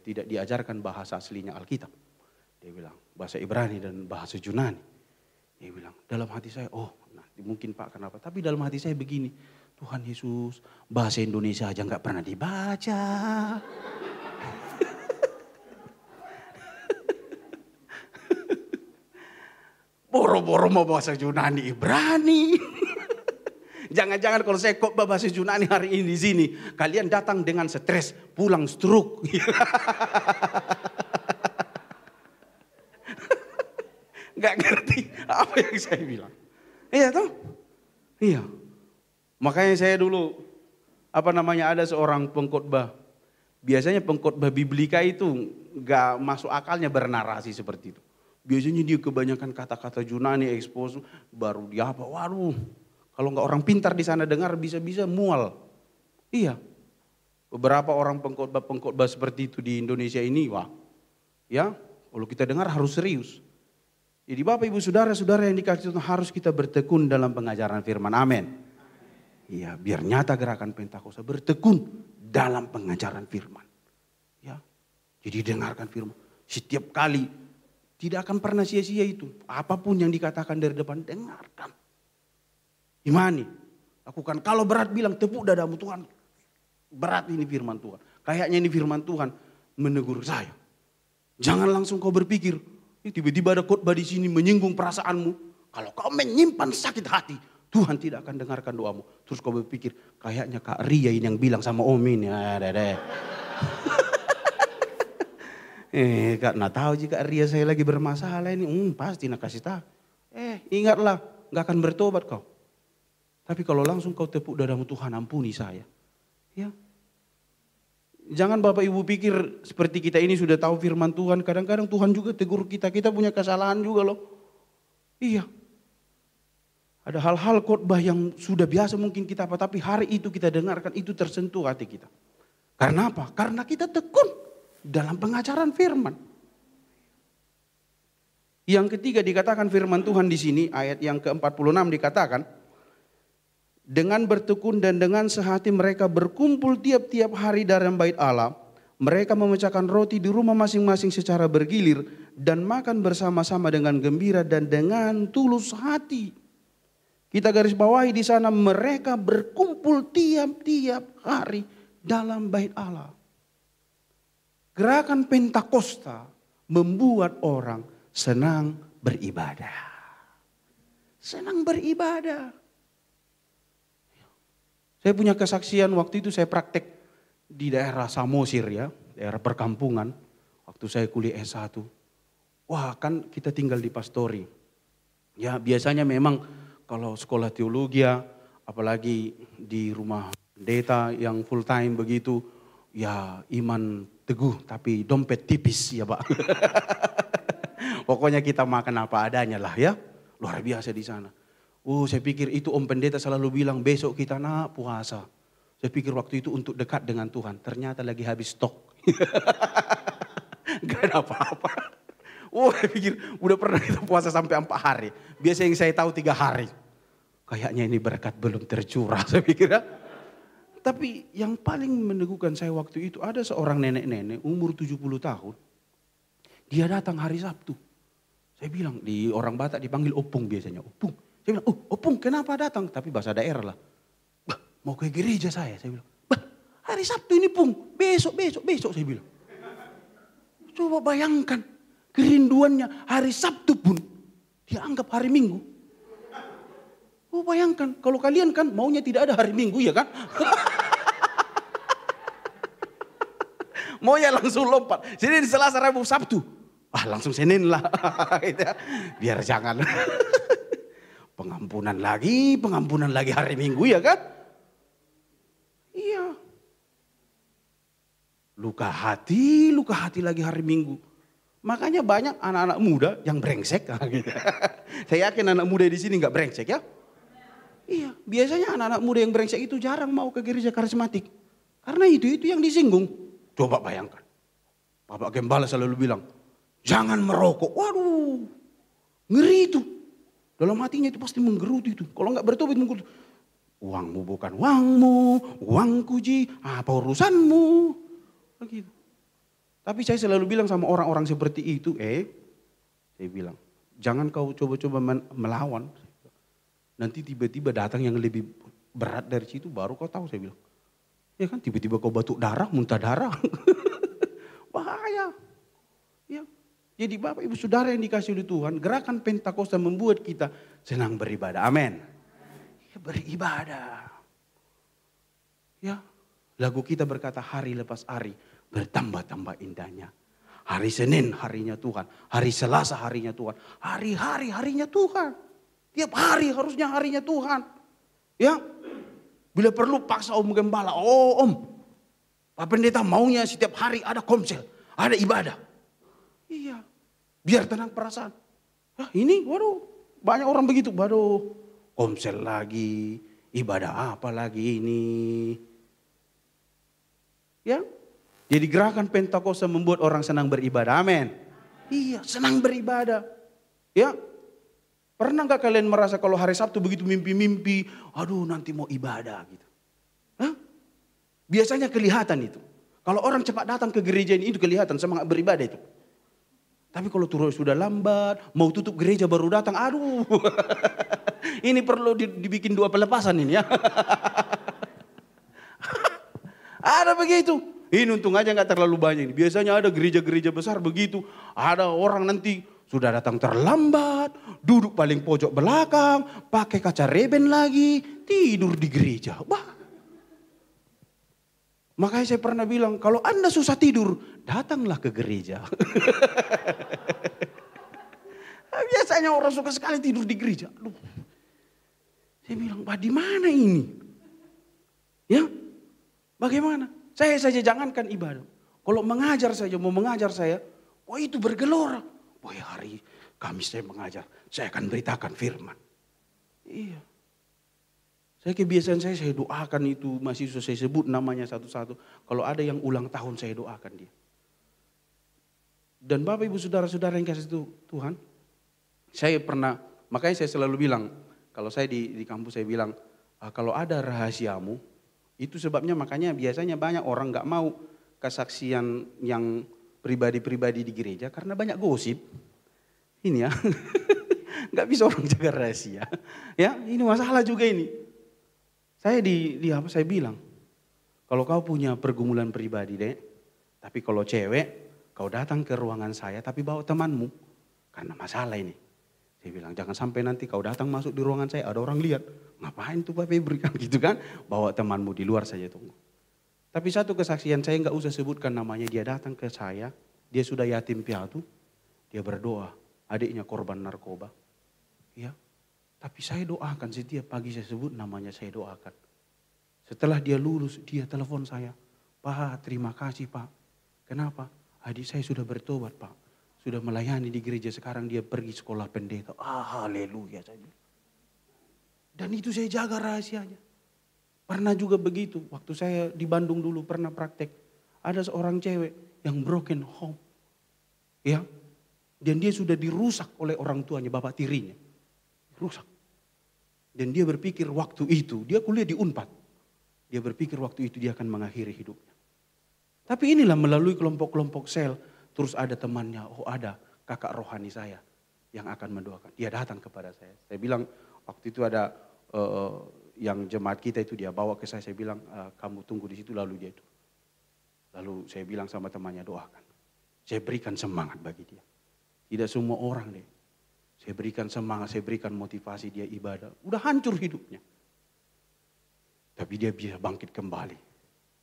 tidak diajarkan bahasa aslinya Alkitab? Dia bilang bahasa Ibrani dan bahasa Yunani. Dia bilang dalam hati saya, nanti mungkin Pak kenapa? Tapi dalam hati saya begini, Tuhan Yesus bahasa Indonesia aja nggak pernah dibaca. Boro-boro mau bahasa Yunani Ibrani. Jangan-jangan kalau saya khotbah bahasa Yunani hari ini di sini, kalian datang dengan stres, pulang stroke. Gak ngerti apa yang saya bilang. Iya toh? Iya. Makanya saya dulu, ada seorang pengkhotbah. Biasanya pengkhotbah biblika itu gak masuk akalnya bernarasi seperti itu. Biasanya dia kebanyakan kata-kata Yunani expose, baru dia apa, waduh. Kalau nggak orang pintar di sana dengar bisa-bisa mual. Iya. Beberapa orang pengkhotbah seperti itu di Indonesia ini, wah. Ya, kalau kita dengar harus serius. Jadi Bapak Ibu Saudara-saudara yang dikasih Tuhan harus kita bertekun dalam pengajaran firman. Amin. Iya, biar nyata gerakan Pentakosta bertekun dalam pengajaran firman. Ya. Jadi dengarkan firman. Setiap kali tidak akan pernah sia-sia itu. Apapun yang dikatakan dari depan dengarkan. Imani, lakukan. Kalau berat bilang tepuk dadamu Tuhan. Berat ini firman Tuhan. Kayaknya ini firman Tuhan menegur saya. Jangan langsung kau berpikir, tiba-tiba ada khotbah di sini menyinggung perasaanmu. Kalau kau menyimpan sakit hati, Tuhan tidak akan dengarkan doamu. Terus kau berpikir, kayaknya Kak Ria ini yang bilang sama Om ini. Kak, nak tahu jika Ria saya lagi bermasalah ini, pasti nak kasih tahu. Ingatlah, nggak akan bertobat kau. Tapi kalau langsung kau tepuk dadamu, Tuhan ampuni saya. Ya. Jangan Bapak Ibu pikir seperti kita ini sudah tahu firman Tuhan. Kadang-kadang Tuhan juga tegur kita. Kita punya kesalahan juga loh. Iya. Ada hal-hal khotbah yang sudah biasa mungkin kita apa. Tapi hari itu kita dengarkan itu tersentuh hati kita. Karena apa? Karena kita tekun dalam pengajaran firman. Yang ketiga dikatakan firman Tuhan di sini. Ayat yang ke-46 dikatakan. Dengan bertekun dan dengan sehati mereka berkumpul tiap-tiap hari dalam bait Allah. Mereka memecahkan roti di rumah masing-masing secara bergilir. Dan makan bersama-sama dengan gembira dan dengan tulus hati. Kita garis bawahi di sana mereka berkumpul tiap-tiap hari dalam bait Allah. Gerakan Pentakosta membuat orang senang beribadah. Senang beribadah. Saya punya kesaksian waktu itu saya praktek di daerah Samosir ya, daerah perkampungan. Waktu saya kuliah S1. Wah kan kita tinggal di pastori. Ya biasanya memang kalau sekolah teologi ya, apalagi di rumah pendeta yang full time begitu. Ya iman teguh tapi dompet tipis ya Pak. Pokoknya kita makan apa adanya lah ya. Luar biasa di sana. Saya pikir itu Om Pendeta selalu bilang besok kita nak puasa. Saya pikir waktu itu untuk dekat dengan Tuhan. Ternyata lagi habis stok. Gak ada apa-apa. Saya pikir udah pernah kita puasa sampai 4 hari. Biasa yang saya tahu 3 hari. Kayaknya ini berkat belum tercurah saya pikir ya. Tapi yang paling meneguhkan saya waktu itu ada seorang nenek-nenek umur 70 tahun. Dia datang hari Sabtu. Saya bilang di orang Batak dipanggil opung biasanya. Opung. Saya bilang, opung kenapa datang? Tapi bahasa daerah lah. Mau ke gereja saya bilang. Hari Sabtu ini pung, besok saya bilang. Coba bayangkan kerinduannya hari Sabtu pun dia anggap hari Minggu. Bayangkan kalau kalian kan maunya tidak ada hari Minggu ya kan. Maunya langsung lompat. Senin, Selasa, Rabu, Sabtu. Langsung Senin lah. Biar jangan. Pengampunan lagi hari Minggu ya kan? Iya. Luka hati lagi hari Minggu. Makanya banyak anak-anak muda yang brengsek. Gitu. Saya yakin anak muda di sini nggak brengsek ya? Iya, biasanya anak-anak muda yang brengsek itu jarang mau ke gereja karismatik. Karena itu yang disinggung. Coba bayangkan. Bapak Gembala selalu bilang, jangan merokok. Waduh, ngeri itu. Dalam hatinya itu pasti menggerutu itu. Kalau enggak bertobat menggerutu. Uangmu bukan uangmu, uangku ji, apa urusanmu. Begitu. Tapi saya selalu bilang sama orang-orang seperti itu, saya bilang, jangan kau coba-coba melawan. Nanti tiba-tiba datang yang lebih berat dari situ baru kau tahu saya bilang. Ya kan tiba-tiba kau batuk darah, muntah darah. Bahaya. Ya. Jadi Bapak Ibu Saudara yang dikasih oleh Tuhan, gerakan Pentakosta membuat kita senang beribadah. Amin. Ya, beribadah. Ya, lagu kita berkata hari lepas hari bertambah-tambah indahnya. Hari Senin harinya Tuhan, hari Selasa harinya Tuhan, hari-hari harinya Tuhan. Tiap hari harusnya harinya Tuhan. Ya, bila perlu paksa Om Gembala, Om, Pak Pendeta maunya setiap hari ada komsel, ada ibadah. Iya. Biar tenang perasaan. Ini waduh banyak orang begitu. Waduh komsel lagi. Ibadah apa lagi ini. Ya. Jadi gerakan Pentakosta membuat orang senang beribadah. Amin. Iya senang beribadah. Ya. Pernah gak kalian merasa kalau hari Sabtu begitu mimpi-mimpi. Aduh nanti mau ibadah gitu. Biasanya kelihatan itu. Kalau orang cepat datang ke gereja ini itu kelihatan semangat beribadah itu. Tapi kalau turun sudah lambat, mau tutup gereja baru datang, aduh. Ini perlu dibikin 2 pelepasan ini ya. Ada begitu. Ini untung aja gak terlalu banyak. Biasanya ada gereja-gereja besar begitu. Ada orang nanti Sudah datang terlambat, duduk paling pojok belakang, pakai kaca reben lagi, tidur di gereja. Bah. Makanya saya pernah bilang, kalau Anda susah tidur, datanglah ke gereja. Biasanya orang suka sekali tidur di gereja. Aduh. Saya bilang, bah di mana ini? Ya, bagaimana? Saya saja jangankan ibadah. Kalau mengajar saja, mau mengajar saya, wah itu bergelora. Wah hari Kamis saya mengajar, saya akan beritakan firman. Iya. Saya kebiasaan saya doakan itu mahasiswa, saya sebut namanya satu-satu. Kalau ada yang ulang tahun saya doakan dia. Dan Bapak Ibu Saudara-saudara yang kasih Tuhan, saya pernah, makanya saya selalu bilang, kalau saya di kampus saya bilang, kalau ada rahasiamu, itu sebabnya makanya biasanya banyak orang gak mau kesaksian yang pribadi-pribadi di gereja karena banyak gosip. Ini ya, gak bisa orang jaga rahasia. Ya, ini masalah juga ini. Saya saya bilang, kalau kau punya pergumulan pribadi dek, tapi kalau cewek, kau datang ke ruangan saya tapi bawa temanmu. Karena masalah ini. Saya bilang, jangan sampai nanti kau datang masuk di ruangan saya, ada orang lihat. Ngapain tuh Pak Febri kan gitu kan, bawa temanmu di luar saja tunggu. Tapi satu kesaksian saya gak usah sebutkan namanya, dia datang ke saya, dia sudah yatim piatu, dia berdoa, adiknya korban narkoba. Ya, tapi saya doakan setiap pagi saya sebut namanya saya doakan. Setelah dia lulus, dia telepon saya, Pak terima kasih Pak. Kenapa? Adik saya sudah bertobat Pak, sudah melayani di gereja, sekarang dia pergi sekolah pendeta. Haleluya saya bilang. Dan itu saya jaga rahasianya. Pernah juga begitu, waktu saya di Bandung dulu pernah praktek. Ada seorang cewek yang broken home. Ya, dan dia sudah dirusak oleh orang tuanya, bapak tirinya. Rusak. Dan dia berpikir waktu itu, dia kuliah di Unpad. Dia berpikir waktu itu dia akan mengakhiri hidupnya. Tapi inilah melalui kelompok-kelompok sel, terus ada temannya, ada kakak rohani saya yang akan mendoakan. Dia datang kepada saya. Saya bilang waktu itu ada yang jemaat kita itu dia bawa ke saya bilang kamu tunggu di situ, lalu dia itu. Lalu saya bilang sama temannya doakan. Saya berikan semangat bagi dia. Tidak semua orang deh. Saya berikan semangat, saya berikan motivasi dia ibadah. Udah hancur hidupnya. Tapi dia bisa bangkit kembali.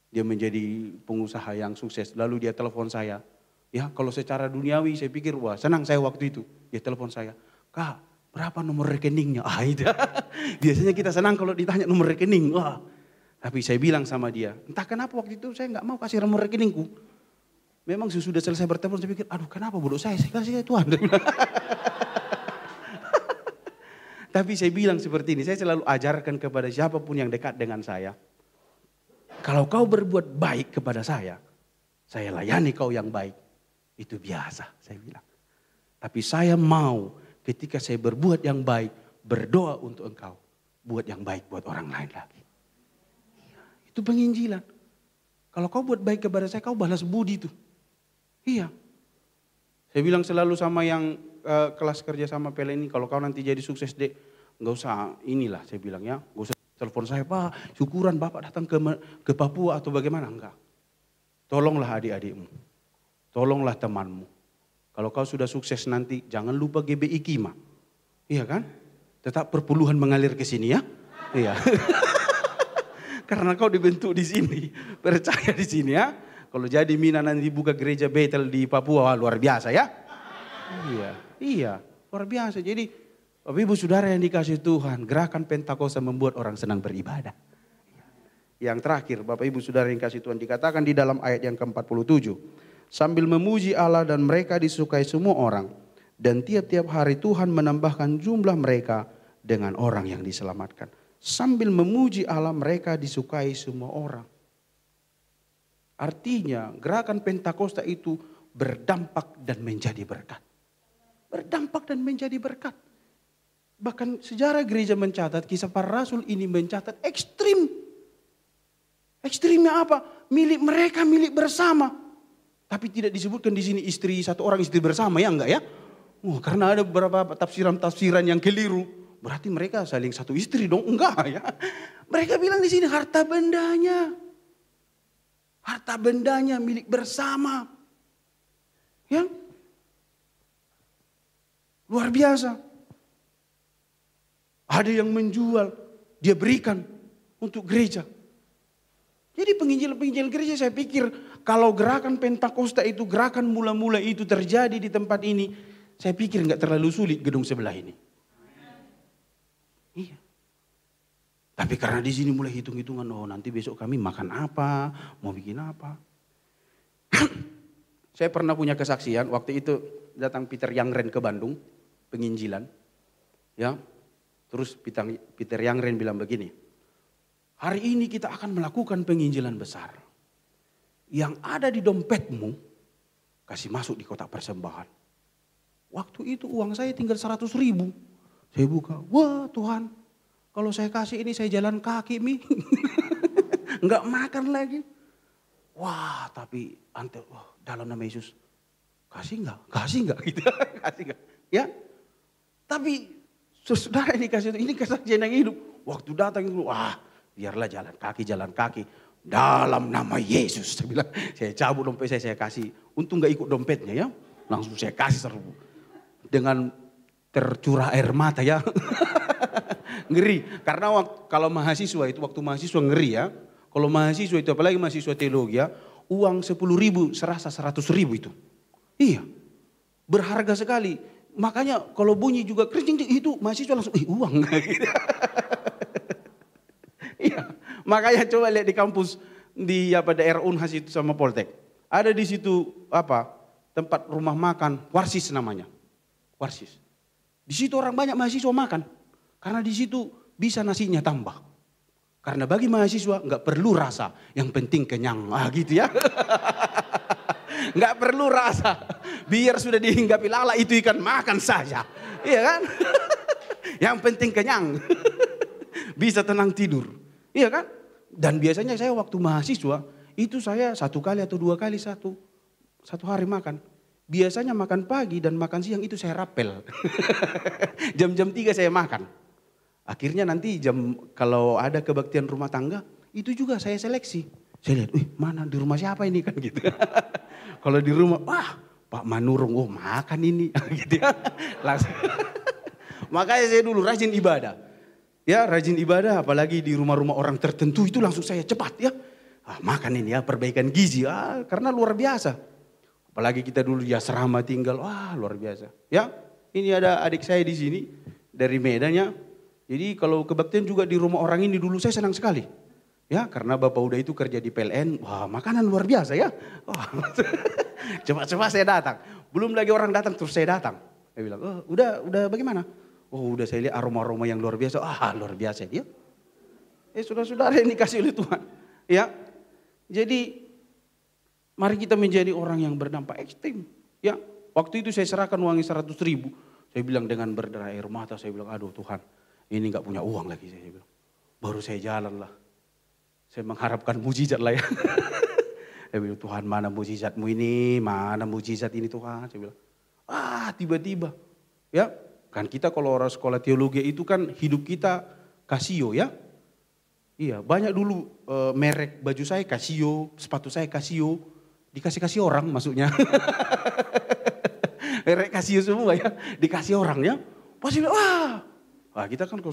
Dia menjadi pengusaha yang sukses. Lalu dia telepon saya. Ya kalau secara duniawi saya pikir wah senang saya waktu itu. Dia telepon saya. Kak berapa nomor rekeningnya? Itu. Biasanya kita senang kalau ditanya nomor rekening. Wah. Tapi saya bilang sama dia. Entah kenapa waktu itu saya gak mau kasih nomor rekeningku. Memang sudah selesai bertelepon saya pikir. Aduh kenapa bodoh saya kasih Tuhan. Tapi saya bilang seperti ini, saya selalu ajarkan kepada siapapun yang dekat dengan saya. Kalau kau berbuat baik kepada saya layani kau yang baik. Itu biasa, saya bilang. Tapi saya mau ketika saya berbuat yang baik, berdoa untuk engkau. Buat yang baik buat orang lain lagi. Itu penginjilan. Kalau kau buat baik kepada saya, kau balas budi itu. Iya. Saya bilang selalu sama yang kelas kerja sama PL ini, kalau kau nanti jadi sukses dek, nggak usah inilah saya bilang ya, nggak usah telepon saya Pak, syukuran Bapak datang ke Papua atau bagaimana, enggak. Tolonglah adik-adikmu, tolonglah temanmu. Kalau kau sudah sukses nanti, jangan lupa GBI Kima, iya kan? Tetap perpuluhan mengalir ke sini ya, iya. Karena kau dibentuk di sini, percaya di sini ya. Kalau jadi Mina nanti buka gereja Bethel di Papua, luar biasa ya. Iya, luar biasa. Jadi Bapak Ibu Saudara yang dikasih Tuhan, gerakan Pentakosta membuat orang senang beribadah. Yang terakhir, Bapak Ibu Saudara yang dikasih Tuhan, dikatakan di dalam ayat yang ke-47. Sambil memuji Allah dan mereka disukai semua orang. Dan tiap-tiap hari Tuhan menambahkan jumlah mereka dengan orang yang diselamatkan. Sambil memuji Allah mereka disukai semua orang. Artinya gerakan Pentakosta itu berdampak dan menjadi berkat. Berdampak dan menjadi berkat. Bahkan sejarah gereja mencatat, kisah para rasul ini mencatat ekstrim. Ekstrimnya apa? Milik mereka, milik bersama. Tapi tidak disebutkan di sini istri, satu orang istri bersama ya enggak ya? Karena ada beberapa tafsiran yang keliru. Berarti mereka saling satu istri dong? Enggak ya. Mereka bilang di sini harta bendanya. Harta bendanya milik bersama. Ya. Luar biasa. Ada yang menjual, dia berikan untuk gereja. Jadi penginjil-penginjil gereja saya pikir kalau gerakan Pentakosta itu, gerakan mula-mula itu terjadi di tempat ini, saya pikir nggak terlalu sulit gedung sebelah ini. Iya. Tapi karena di sini mulai hitung-hitungan, oh nanti besok kami makan apa, mau bikin apa. Saya pernah punya kesaksian, waktu itu datang Peter Youngren ke Bandung, penginjilan. Ya, terus Peter Youngren bilang begini, hari ini kita akan melakukan penginjilan besar. Yang ada di dompetmu, kasih masuk di kotak persembahan. Waktu itu uang saya tinggal 100.000. Saya buka, wah Tuhan, kalau saya kasih ini saya jalan kaki mi. Enggak makan lagi. Wah tapi dalam nama Yesus, kasih enggak gitu. Kasih enggak, ya. Tapi saudara ini kesaksian yang hidup. Waktu datang itu, wah biarlah jalan kaki. Dalam nama Yesus. Saya bilang, saya cabut dompet saya kasih. Untung gak ikut dompetnya ya. Langsung saya kasih 1.000. Dengan tercurah air mata ya. Ngeri. Karena kalau mahasiswa itu, waktu mahasiswa ngeri ya. Kalau mahasiswa itu, apalagi mahasiswa teologi ya. Uang 10.000 serasa 100.000 itu. Iya. Berharga sekali. Makanya kalau bunyi juga kering itu mahasiswa langsung uang. Iya. Makanya coba lihat di kampus di daerah Unhas itu sama Poltek. Ada di situ tempat rumah makan Warsis namanya. Warsis. Di situ orang banyak mahasiswa makan. Karena di situ bisa nasinya tambah. Karena bagi mahasiswa nggak perlu rasa, yang penting kenyang. Gitu ya. Nggak perlu rasa. Biar sudah dihinggapi lala itu ikan makan saja. Iya kan? Yang penting kenyang. Bisa tenang tidur. Iya kan? Dan biasanya saya waktu mahasiswa, itu saya 1 kali atau 2 kali satu hari makan. Biasanya makan pagi dan makan siang itu saya rapel. Jam-jam 3 saya makan. Akhirnya nanti kalau ada kebaktian rumah tangga, itu juga saya seleksi. Saya lihat, mana di rumah siapa ini kan gitu. Kalau di rumah, wah Pak Manurung, makan ini. Gitu ya. Langsung. Makanya saya dulu rajin ibadah. Ya rajin ibadah, apalagi di rumah-rumah orang tertentu itu langsung saya cepat ya. Makan ini ya, perbaikan gizi, karena luar biasa. Apalagi kita dulu di asrama tinggal, luar biasa. Ya, ini ada adik saya di sini dari Medan ya. Jadi kalau kebaktian juga di rumah orang ini dulu saya senang sekali. Ya, karena Bapak Uda itu kerja di PLN, makanan luar biasa ya. Coba-coba saya datang. Belum lagi orang datang terus saya datang. Saya bilang, udah bagaimana? Udah saya lihat aroma-aroma yang luar biasa. Luar biasa dia. Saudara-saudara yang dikasih oleh Tuhan. Ya, jadi mari kita menjadi orang yang berdampak ekstrim. Ya, waktu itu saya serahkan uangnya 100.000. Saya bilang dengan berdarah air mata, saya bilang, aduh Tuhan, ini gak punya uang lagi. Saya bilang, baru saya jalan lah. Saya mengharapkan mujizat lah ya. Saya bilang, Tuhan mana mujizatmu ini, mana mujizat ini Tuhan. Saya bilang, tiba-tiba. Ya, kan kita kalau orang sekolah teologi itu kan hidup kita Casio ya. Iya, banyak dulu merek baju saya Casio, sepatu saya Casio. Dikasih orang maksudnya. Merek Casio semua ya, dikasih orang ya. Pasti bilang, kita kan kalau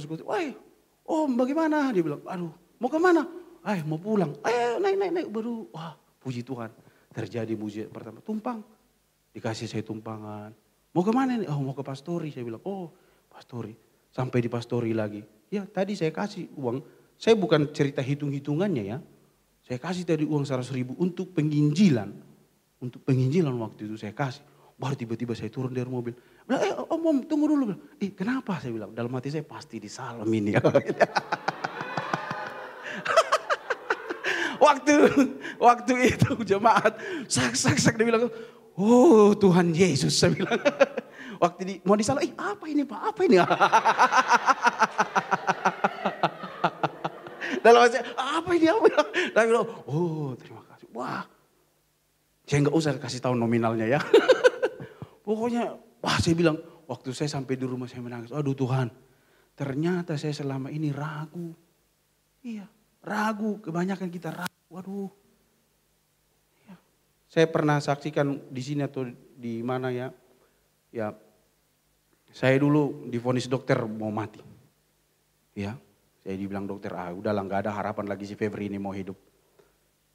bagaimana? Dia bilang, aduh mau kemana? Mau pulang. Naik baru. Puji Tuhan. Terjadi mujizat pertama. Tumpang. Dikasih saya tumpangan. Mau kemana nih? Mau ke Pastori. Saya bilang, Pastori. Sampai di Pastori lagi. Ya tadi saya kasih uang. Saya bukan cerita hitung-hitungannya ya. Saya kasih tadi uang 100.000 untuk penginjilan. Untuk penginjilan waktu itu saya kasih. Baru tiba-tiba saya turun dari mobil. Bilang, Om tunggu dulu. Bilang, kenapa? Saya bilang, dalam hati saya pasti disalam ini. Waktu itu jemaat sak dia bilang, Tuhan Yesus, saya bilang. Waktu mau disalam, apa ini Pak? Apa ini? Dalam hati saya, apa ini? Dia bilang, terima kasih. Wah, saya nggak usah kasih tahu nominalnya ya. Pokoknya, saya bilang, waktu saya sampai di rumah saya menangis. Aduh Tuhan, ternyata saya selama ini ragu. Iya, ragu. Kebanyakan kita ragu. Waduh. Ya. Saya pernah saksikan di sini atau di mana ya. Ya, Saya dulu divonis dokter mau mati. Ya, saya dibilang dokter, udahlah nggak ada harapan lagi si Febri ini mau hidup.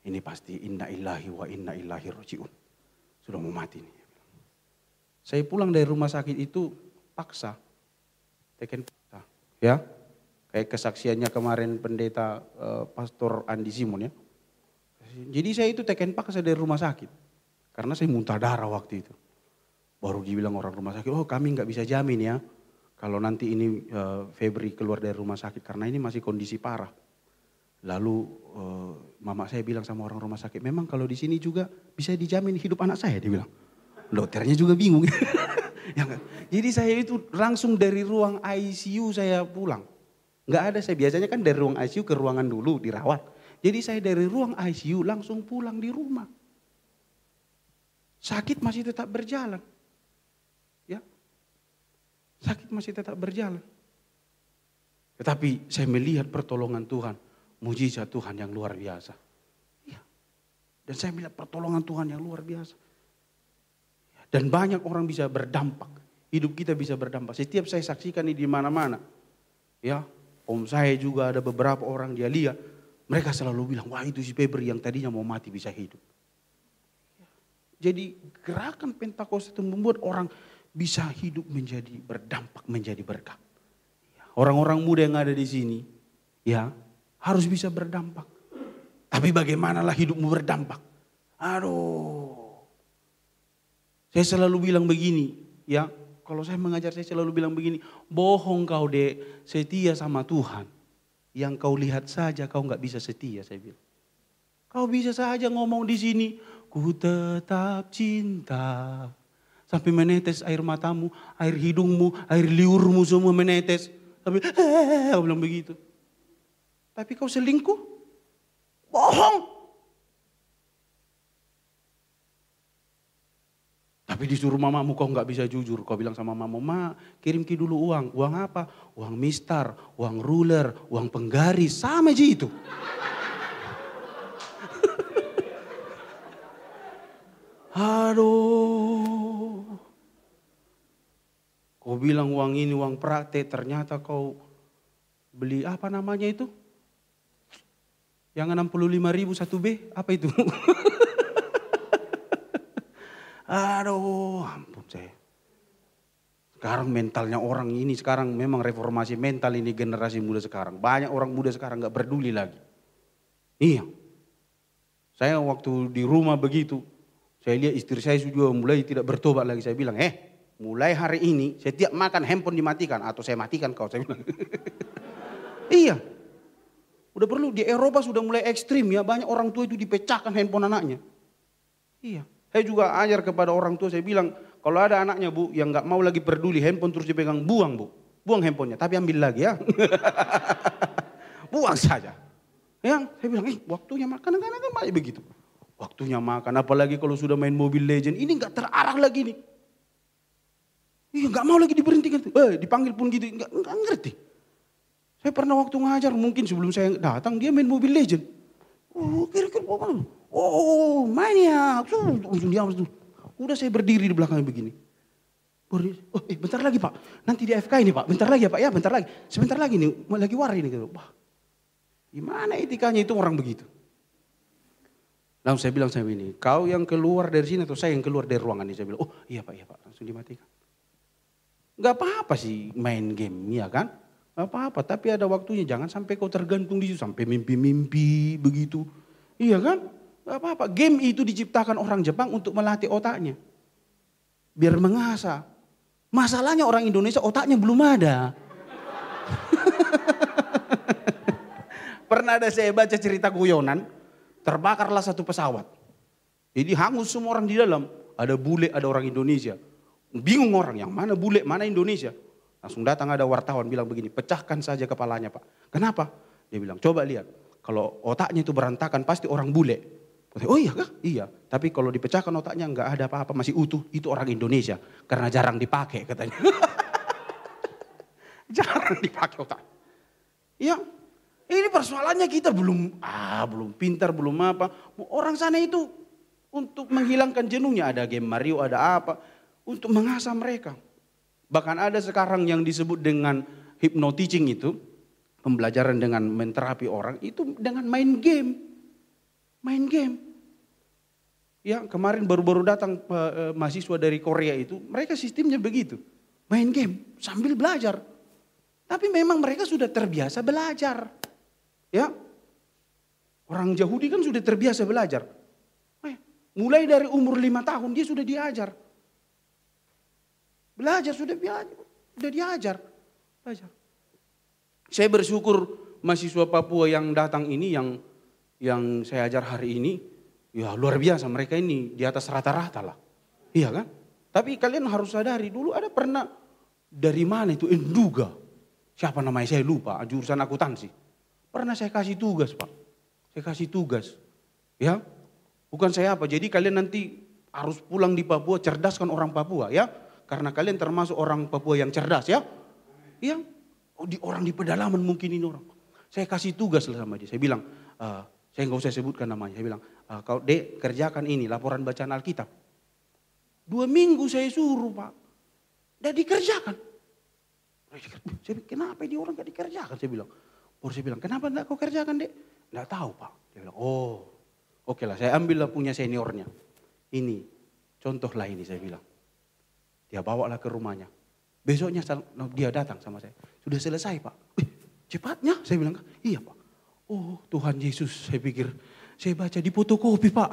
Ini pasti inna illahi wa inna ilaihi rajiun. Sudah mau mati nih. Saya pulang dari rumah sakit itu paksa. Teken paksa. Ya, kayak kesaksiannya kemarin pendeta Pastor Andi Simon ya. Jadi saya itu teken paksa dari rumah sakit. Karena saya muntah darah waktu itu. Baru dibilang orang rumah sakit, oh kami nggak bisa jamin ya. Kalau nanti ini Febri keluar dari rumah sakit karena ini masih kondisi parah. Lalu mama saya bilang sama orang rumah sakit, memang kalau di sini juga bisa dijamin hidup anak saya, dia bilang. Dokternya juga bingung. Ya, jadi saya itu langsung dari ruang ICU saya pulang. Nggak ada, saya biasanya kan dari ruang ICU ke ruangan dulu dirawat. Jadi saya dari ruang ICU langsung pulang di rumah. Sakit masih tetap berjalan. Ya, sakit masih tetap berjalan. Tetapi saya melihat pertolongan Tuhan, mujizat Tuhan yang luar biasa. Ya. Dan saya melihat pertolongan Tuhan yang luar biasa. Dan banyak orang bisa berdampak, hidup kita bisa berdampak. Setiap saya saksikan ini di mana-mana. Ya, om saya juga ada beberapa orang dia lihat, mereka selalu bilang, wah itu si Febri yang tadinya mau mati bisa hidup. Jadi gerakan Pentakosta itu membuat orang bisa hidup menjadi berdampak, menjadi berkat. Orang-orang muda yang ada di sini, ya harus bisa berdampak. Tapi bagaimanalah hidupmu berdampak? Aduh, saya selalu bilang begini, ya kalau saya mengajar saya selalu bilang begini, bohong kau dek, setia sama Tuhan. Yang kau lihat saja kau nggak bisa setia, saya bilang. Kau bisa saja ngomong di sini, ku tetap cinta. Sampai menetes air matamu, air hidungmu, air liurmu semua menetes. Sampai aku bilang begitu. Tapi kau selingkuh? Bohong. Tapi disuruh mamamu kau nggak bisa jujur. Kau bilang sama mamamu, ma kirim dulu uang. Uang apa? Uang mistar, uang ruler, uang penggaris. Sama aja itu. Aduh. Kau bilang uang ini uang praktek, ternyata kau beli apa namanya itu? Yang 65.000 1B, apa itu? Aduh, ampun saya. Sekarang mentalnya orang ini, sekarang memang reformasi mental ini generasi muda sekarang. Banyak orang muda sekarang gak peduli lagi. Iya. Saya waktu di rumah begitu, saya lihat istri saya juga mulai tidak bertobat lagi. Saya bilang, mulai hari ini setiap makan handphone dimatikan atau saya matikan kau. Saya bilang. Iya. Udah perlu, di Eropa sudah mulai ekstrim ya. Banyak orang tua itu dipecahkan handphone anaknya. Iya. Saya juga ajar kepada orang tua, saya bilang, kalau ada anaknya bu yang gak mau lagi peduli handphone terus dipegang, buang bu. Buang handphonenya, tapi ambil lagi ya. Buang saja. Ya, saya bilang, waktunya makan, kadang-kadang banyak begitu. Waktunya makan, apalagi kalau sudah main Mobile Legend, ini gak terarah lagi nih. Iya, gak mau lagi diberhentikan. Dipanggil pun gitu, gak ngerti. Saya pernah waktu ngajar, mungkin sebelum saya datang, dia main Mobile Legend. Kira-kira main ya. Langsung diam. Udah saya berdiri di belakangnya begini. Bentar lagi pak, nanti di AFK ini pak. Bentar lagi ya pak, ya bentar lagi. Sebentar lagi nih, lagi war ini. Wah, gimana etikanya itu orang begitu. Lalu saya bilang sama ini, kau yang keluar dari sini atau saya yang keluar dari ruangan ini. Saya bilang, iya pak, langsung dimatikan. Gak apa-apa sih main game, ya kan? Gak apa-apa, tapi ada waktunya. Jangan sampai kau tergantung di situ, sampai mimpi-mimpi begitu. Iya kan? Gak apa-apa. Game itu diciptakan orang Jepang untuk melatih otaknya. Biar mengasah. Masalahnya orang Indonesia otaknya belum ada. Pernah ada saya baca cerita guyonan, terbakarlah satu pesawat. Jadi hangus semua orang di dalam. Ada bule, ada orang Indonesia. Bingung orang, yang mana bule, mana Indonesia. Langsung datang ada wartawan bilang begini, pecahkan saja kepalanya pak. Kenapa? Dia bilang, coba lihat. Kalau otaknya itu berantakan pasti orang bule. Oh iya kah? Iya. Tapi kalau dipecahkan otaknya nggak ada apa-apa, masih utuh. Itu orang Indonesia. Karena jarang dipakai katanya. Jarang dipakai otak. Iya. Ini persoalannya kita belum pintar, belum apa. Orang sana itu untuk menghilangkan jenuhnya. Ada game Mario, ada apa. Untuk mengasah mereka. Bahkan ada sekarang yang disebut dengan hypnoteaching itu, pembelajaran dengan menterapi orang, itu dengan main game. Main game. Ya, kemarin baru-baru datang mahasiswa dari Korea itu, mereka sistemnya begitu. Main game sambil belajar. Tapi memang mereka sudah terbiasa belajar. Ya. Orang Yahudi kan sudah terbiasa belajar. Mulai dari umur 5 tahun dia sudah diajar. Belajar sudah diajar. Belajar. Saya bersyukur mahasiswa Papua yang datang ini, yang saya ajar hari ini, ya luar biasa, mereka ini di atas rata-rata lah. Iya kan? Tapi kalian harus sadari, dulu ada pernah dari mana itu Enduga. Siapa namanya saya lupa, jurusan akuntansi. Pernah saya kasih tugas, Pak. Saya kasih tugas. Ya. Bukan saya apa, jadi kalian nanti harus pulang di Papua, cerdaskan orang Papua ya. Karena kalian termasuk orang Papua yang cerdas ya. Iya. Orang di pedalaman mungkin ini orang. Saya kasih tugas lah sama dia. Saya bilang, saya nggak usah sebutkan namanya. Saya bilang, kau Dek kerjakan ini laporan bacaan Alkitab. 2 minggu saya suruh Pak. Dan dikerjakan. Saya bilang, kenapa ini orang gak dikerjakan? Saya bilang. Baru saya bilang, kenapa enggak kau kerjakan Dek? Enggak tahu Pak. Dia bilang, oh oke lah, saya ambil lah punya seniornya. Ini, contoh lah ini saya bilang. Dia bawa lah ke rumahnya. Besoknya dia datang sama saya. Sudah selesai Pak. Cepatnya saya bilang, iya Pak. Oh Tuhan Yesus, saya pikir. Saya baca di fotokopi Pak.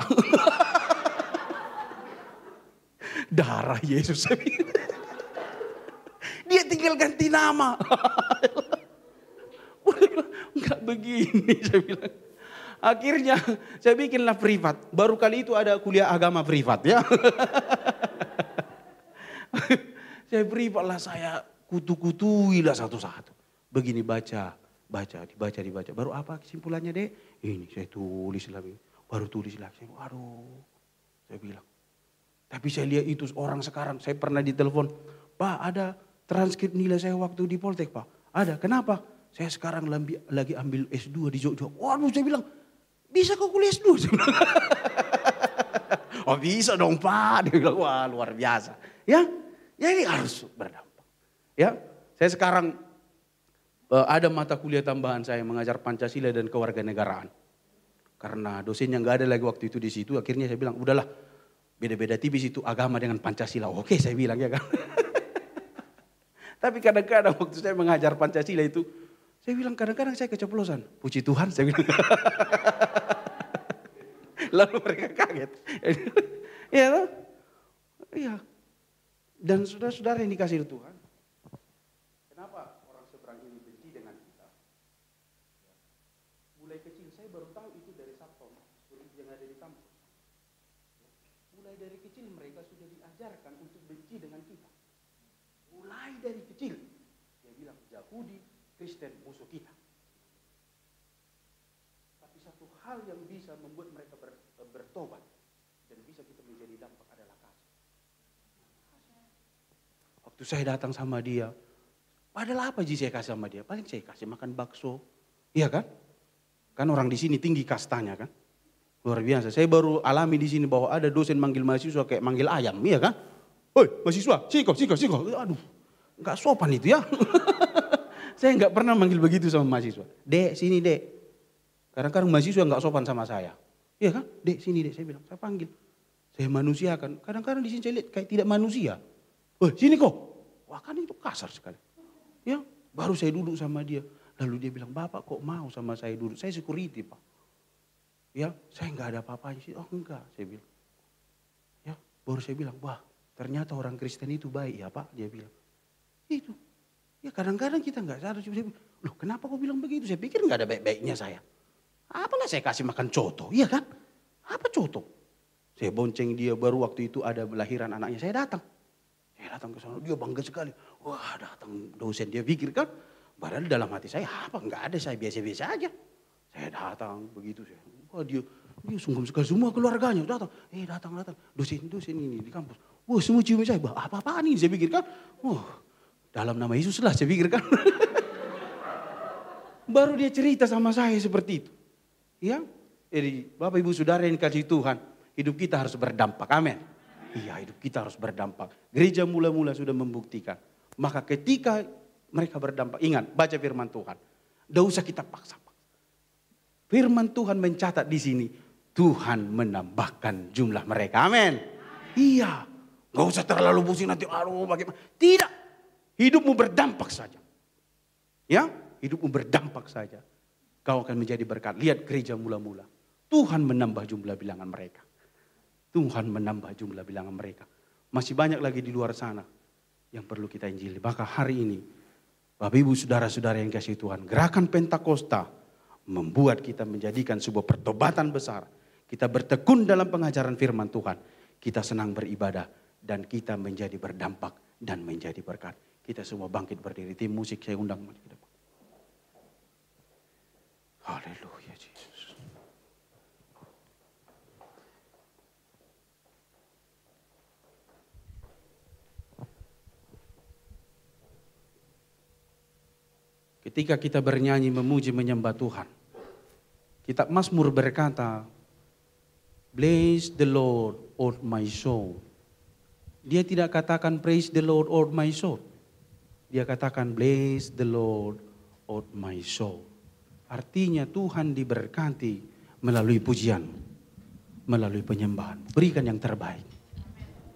Darah Yesus saya pikir. Dia tinggal ganti nama. Enggak begini saya bilang. Akhirnya saya bikinlah privat. Baru kali itu ada kuliah agama privat ya. Saya privat lah, saya kutu-kutui lah satu-satu. Begini dibaca. Baru apa kesimpulannya Dek? Ini saya tulis lagi. Baru tulis lagi. Aduh, saya bilang. Tapi saya lihat itu orang sekarang. Saya pernah ditelepon. Pak ada transkrip nilai saya waktu di Poltek Pak. Ada, kenapa? Saya sekarang lagi ambil S2 di Jogja. Waduh saya bilang. Bisa kau kuliah S2? Oh bisa dong Pak. Dia bilang wah luar biasa. Ya ini harus berdampak. Ya, saya sekarang ada mata kuliah tambahan saya mengajar Pancasila dan kewarganegaraan. Karena dosennya nggak ada lagi waktu itu di situ. Akhirnya saya bilang udahlah beda-beda tipis itu agama dengan Pancasila. Oke saya bilang ya kan. Tapi kadang-kadang waktu saya mengajar Pancasila itu. Saya bilang kadang-kadang saya keceplosan. Puji Tuhan saya bilang. Lalu mereka kaget. Iya. Iya. Dan saudara-saudara yang dikasihi Tuhan. Kenapa orang seberang ini benci dengan kita? Mulai kecil saya baru tahu itu dari Sabtom. Yang ada di kampus. Mulai dari kecil mereka sudah diajarkan untuk benci dengan kita. Mulai dari kecil. Dia bilang Yahudi, Kristen, musuh kita. Tapi satu hal yang bisa membuat mereka bertobat dan bisa kita menjadi dampak adalah kasih. Waktu saya datang sama dia, padahal apa sih saya kasih sama dia? Paling saya kasih makan bakso, iya kan? Kan orang di sini tinggi kastanya kan? Luar biasa. Saya baru alami di sini bahwa ada dosen manggil mahasiswa kayak manggil ayam, iya kan? Woi mahasiswa, siko. Aduh, nggak sopan itu ya. Saya nggak pernah manggil begitu sama mahasiswa. Dek, sini dek. Kadang-kadang mahasiswa nggak sopan sama saya. Iya kan? Dek, sini dek. Saya bilang, saya panggil. Saya manusiakan. Kadang-kadang di sini saya lihat kayak tidak manusia. Sini kok. Wah kan itu kasar sekali. Ya, baru saya duduk sama dia. Lalu dia bilang, Bapak kok mau sama saya duduk? Saya security Pak. Ya, saya nggak ada apa-apanya sih. Oh enggak, saya bilang. Ya, baru saya bilang, wah ternyata orang Kristen itu baik ya Pak. Dia bilang, itu. Ya kadang-kadang kita nggak sadar. Loh kenapa kau bilang begitu? Saya pikir nggak ada baik-baiknya saya. Apalah saya kasih makan coto, iya kan? Apa coto? Saya bonceng dia baru waktu itu ada lahiran anaknya. Saya datang ke sana, dia bangga sekali. Wah datang dosen, dia pikir kan. Padahal dalam hati saya apa nggak ada, saya biasa-biasa aja. Saya datang begitu. Wah dia sungguh sekali semua keluarganya datang. Datang. Dosen ini di kampus. Wah semua cium saya. Apa-apaan ini saya pikir kan. Dalam nama Yesus lah saya pikir kan. Baru dia cerita sama saya seperti itu. Ya, jadi Bapak Ibu Saudara yang dikasihi Tuhan, hidup kita harus berdampak. Amin. Iya, hidup kita harus berdampak. Gereja mula-mula sudah membuktikan Maka ketika mereka berdampak, ingat baca firman Tuhan. Tidak usah kita paksa. Firman Tuhan mencatat di sini, Tuhan menambahkan jumlah mereka. Amin. Iya. Gak usah terlalu pusing nanti, aduh bagaimana. Tidak. Hidupmu berdampak saja. Ya, hidupmu berdampak saja. Kau akan menjadi berkat. Lihat gereja mula-mula. Tuhan menambah jumlah bilangan mereka. Tuhan menambah jumlah bilangan mereka. Masih banyak lagi di luar sana yang perlu kita injili. Maka hari ini, Bapak Ibu saudara-saudara yang kasih Tuhan, gerakan Pentakosta membuat kita menjadikan sebuah pertobatan besar. Kita bertekun dalam pengajaran firman Tuhan. Kita senang beribadah dan kita menjadi berdampak dan menjadi berkat. Kita semua bangkit berdiri. Tim musik saya undang mari ke depan. Haleluya Yesus. Ketika kita bernyanyi, memuji, menyembah Tuhan. Kitab Mazmur berkata, bless the Lord, O my soul. Dia tidak katakan praise the Lord, O my soul. Dia katakan bless the Lord, O my soul. Artinya Tuhan diberkati melalui pujian, melalui penyembahan. Berikan yang terbaik.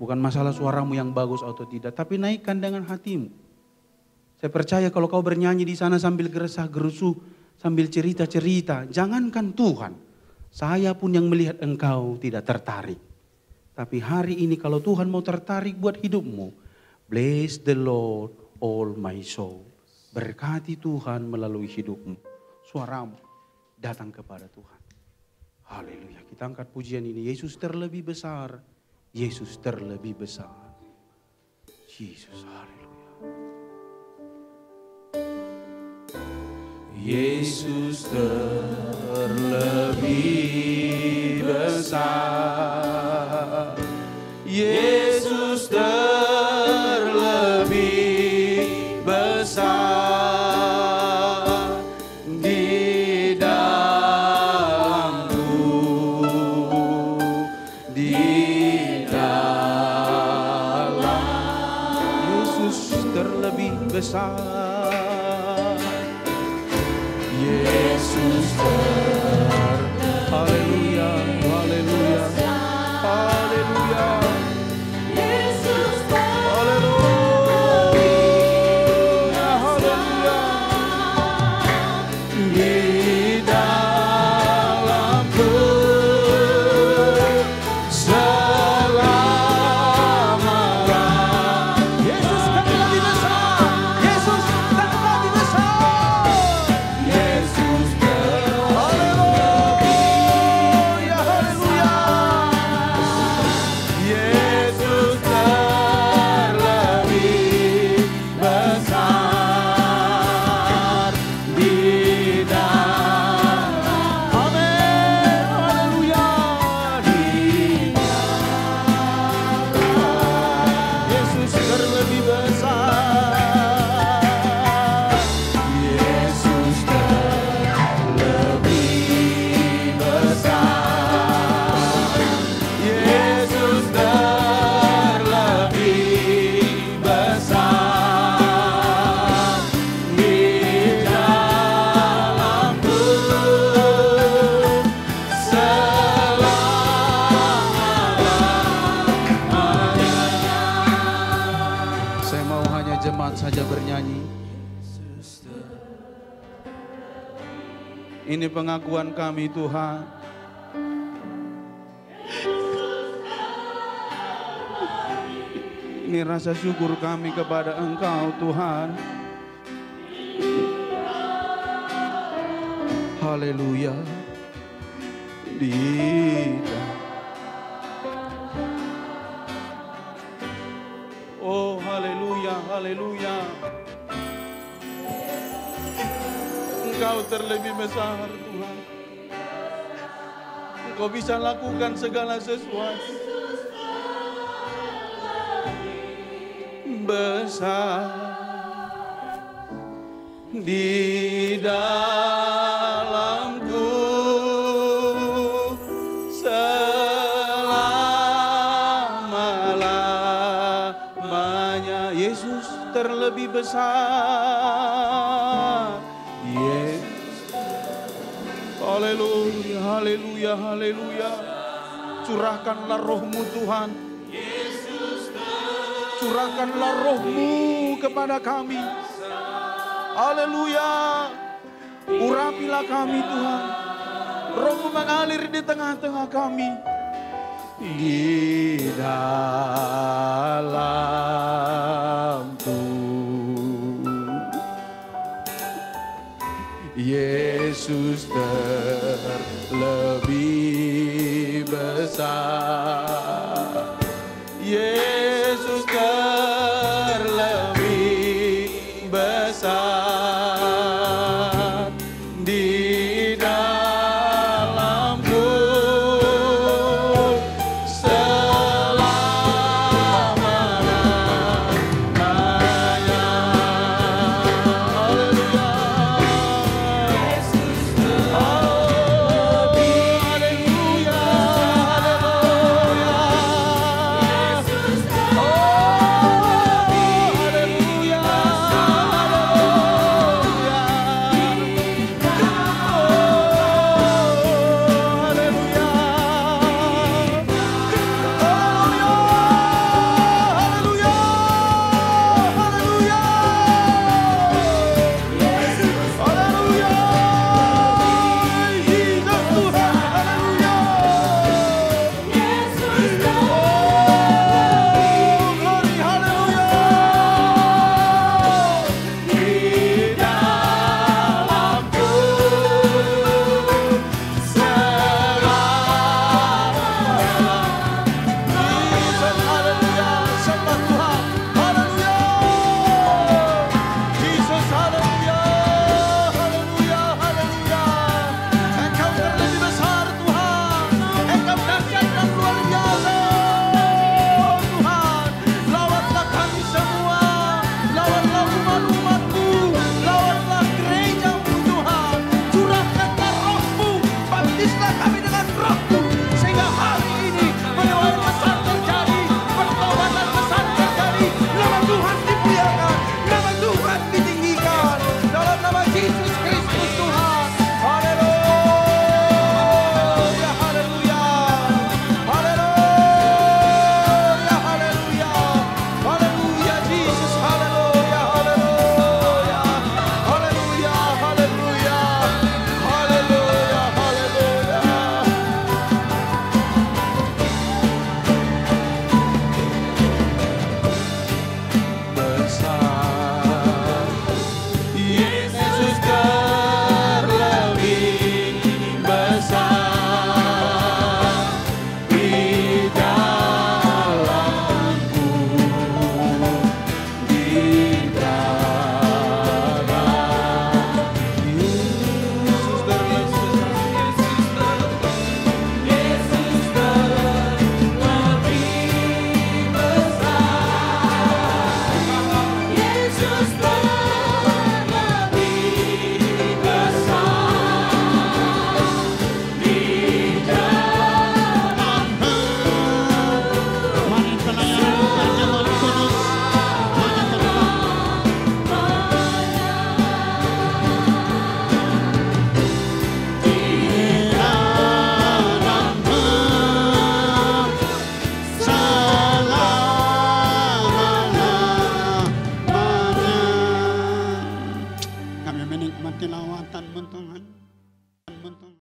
Bukan masalah suaramu yang bagus atau tidak, tapi naikkan dengan hatimu. Saya percaya kalau kau bernyanyi di sana sambil geresah-gerusu, sambil cerita-cerita, jangankan Tuhan, saya pun yang melihat engkau tidak tertarik. Tapi hari ini kalau Tuhan mau tertarik buat hidupmu, bless the Lord all my soul. Berkati Tuhan melalui hidupmu. Suaramu datang kepada Tuhan. Haleluya. Kita angkat pujian ini. Yesus terlebih besar. Yesus terlebih besar. Yesus, haleluya. Yesus terlebih besar. Yesus terlebih besar di dalamku, di dalam. Yesus terlebih besar. Yesus haleluya, haleluya, haleluya. Yesus haleluya, haleluya. Di dalamku selamanya. Yesus terlebih besar. Yesus terlebih besar. Yesus haleluya, haleluya. Yesus terlebih besar di dalam. Amin, haleluya. Di dalam. Yesus terlebih besar. Yesus terlebih besar. Yesus terlebih besar di dalamku selamanya. Saya mau hanya jemaat saja bernyanyi. Ini pengakuan kami Tuhan. Ini rasa syukur kami kepada Engkau Tuhan. Haleluya. Oh haleluya, haleluya. Engkau terlebih besar Tuhan. Engkau bisa lakukan segala sesuatu. Besar di dalamku selama-lamanya. Yesus terlebih besar. Yesus. Haleluya, haleluya, haleluya. Curahkanlah roh-Mu Tuhan. Curahkanlah roh-Mu kepada kami. Haleluya. Urapilah kami Tuhan. Roh-Mu mengalir di tengah-tengah kami. Di dalamku Yesus terlebih besar. Yesus terlebih besar di dalamku selama-lamanya. Haleluya. Nama Tuhan ditinggikan dalam nama Yesus Kristus.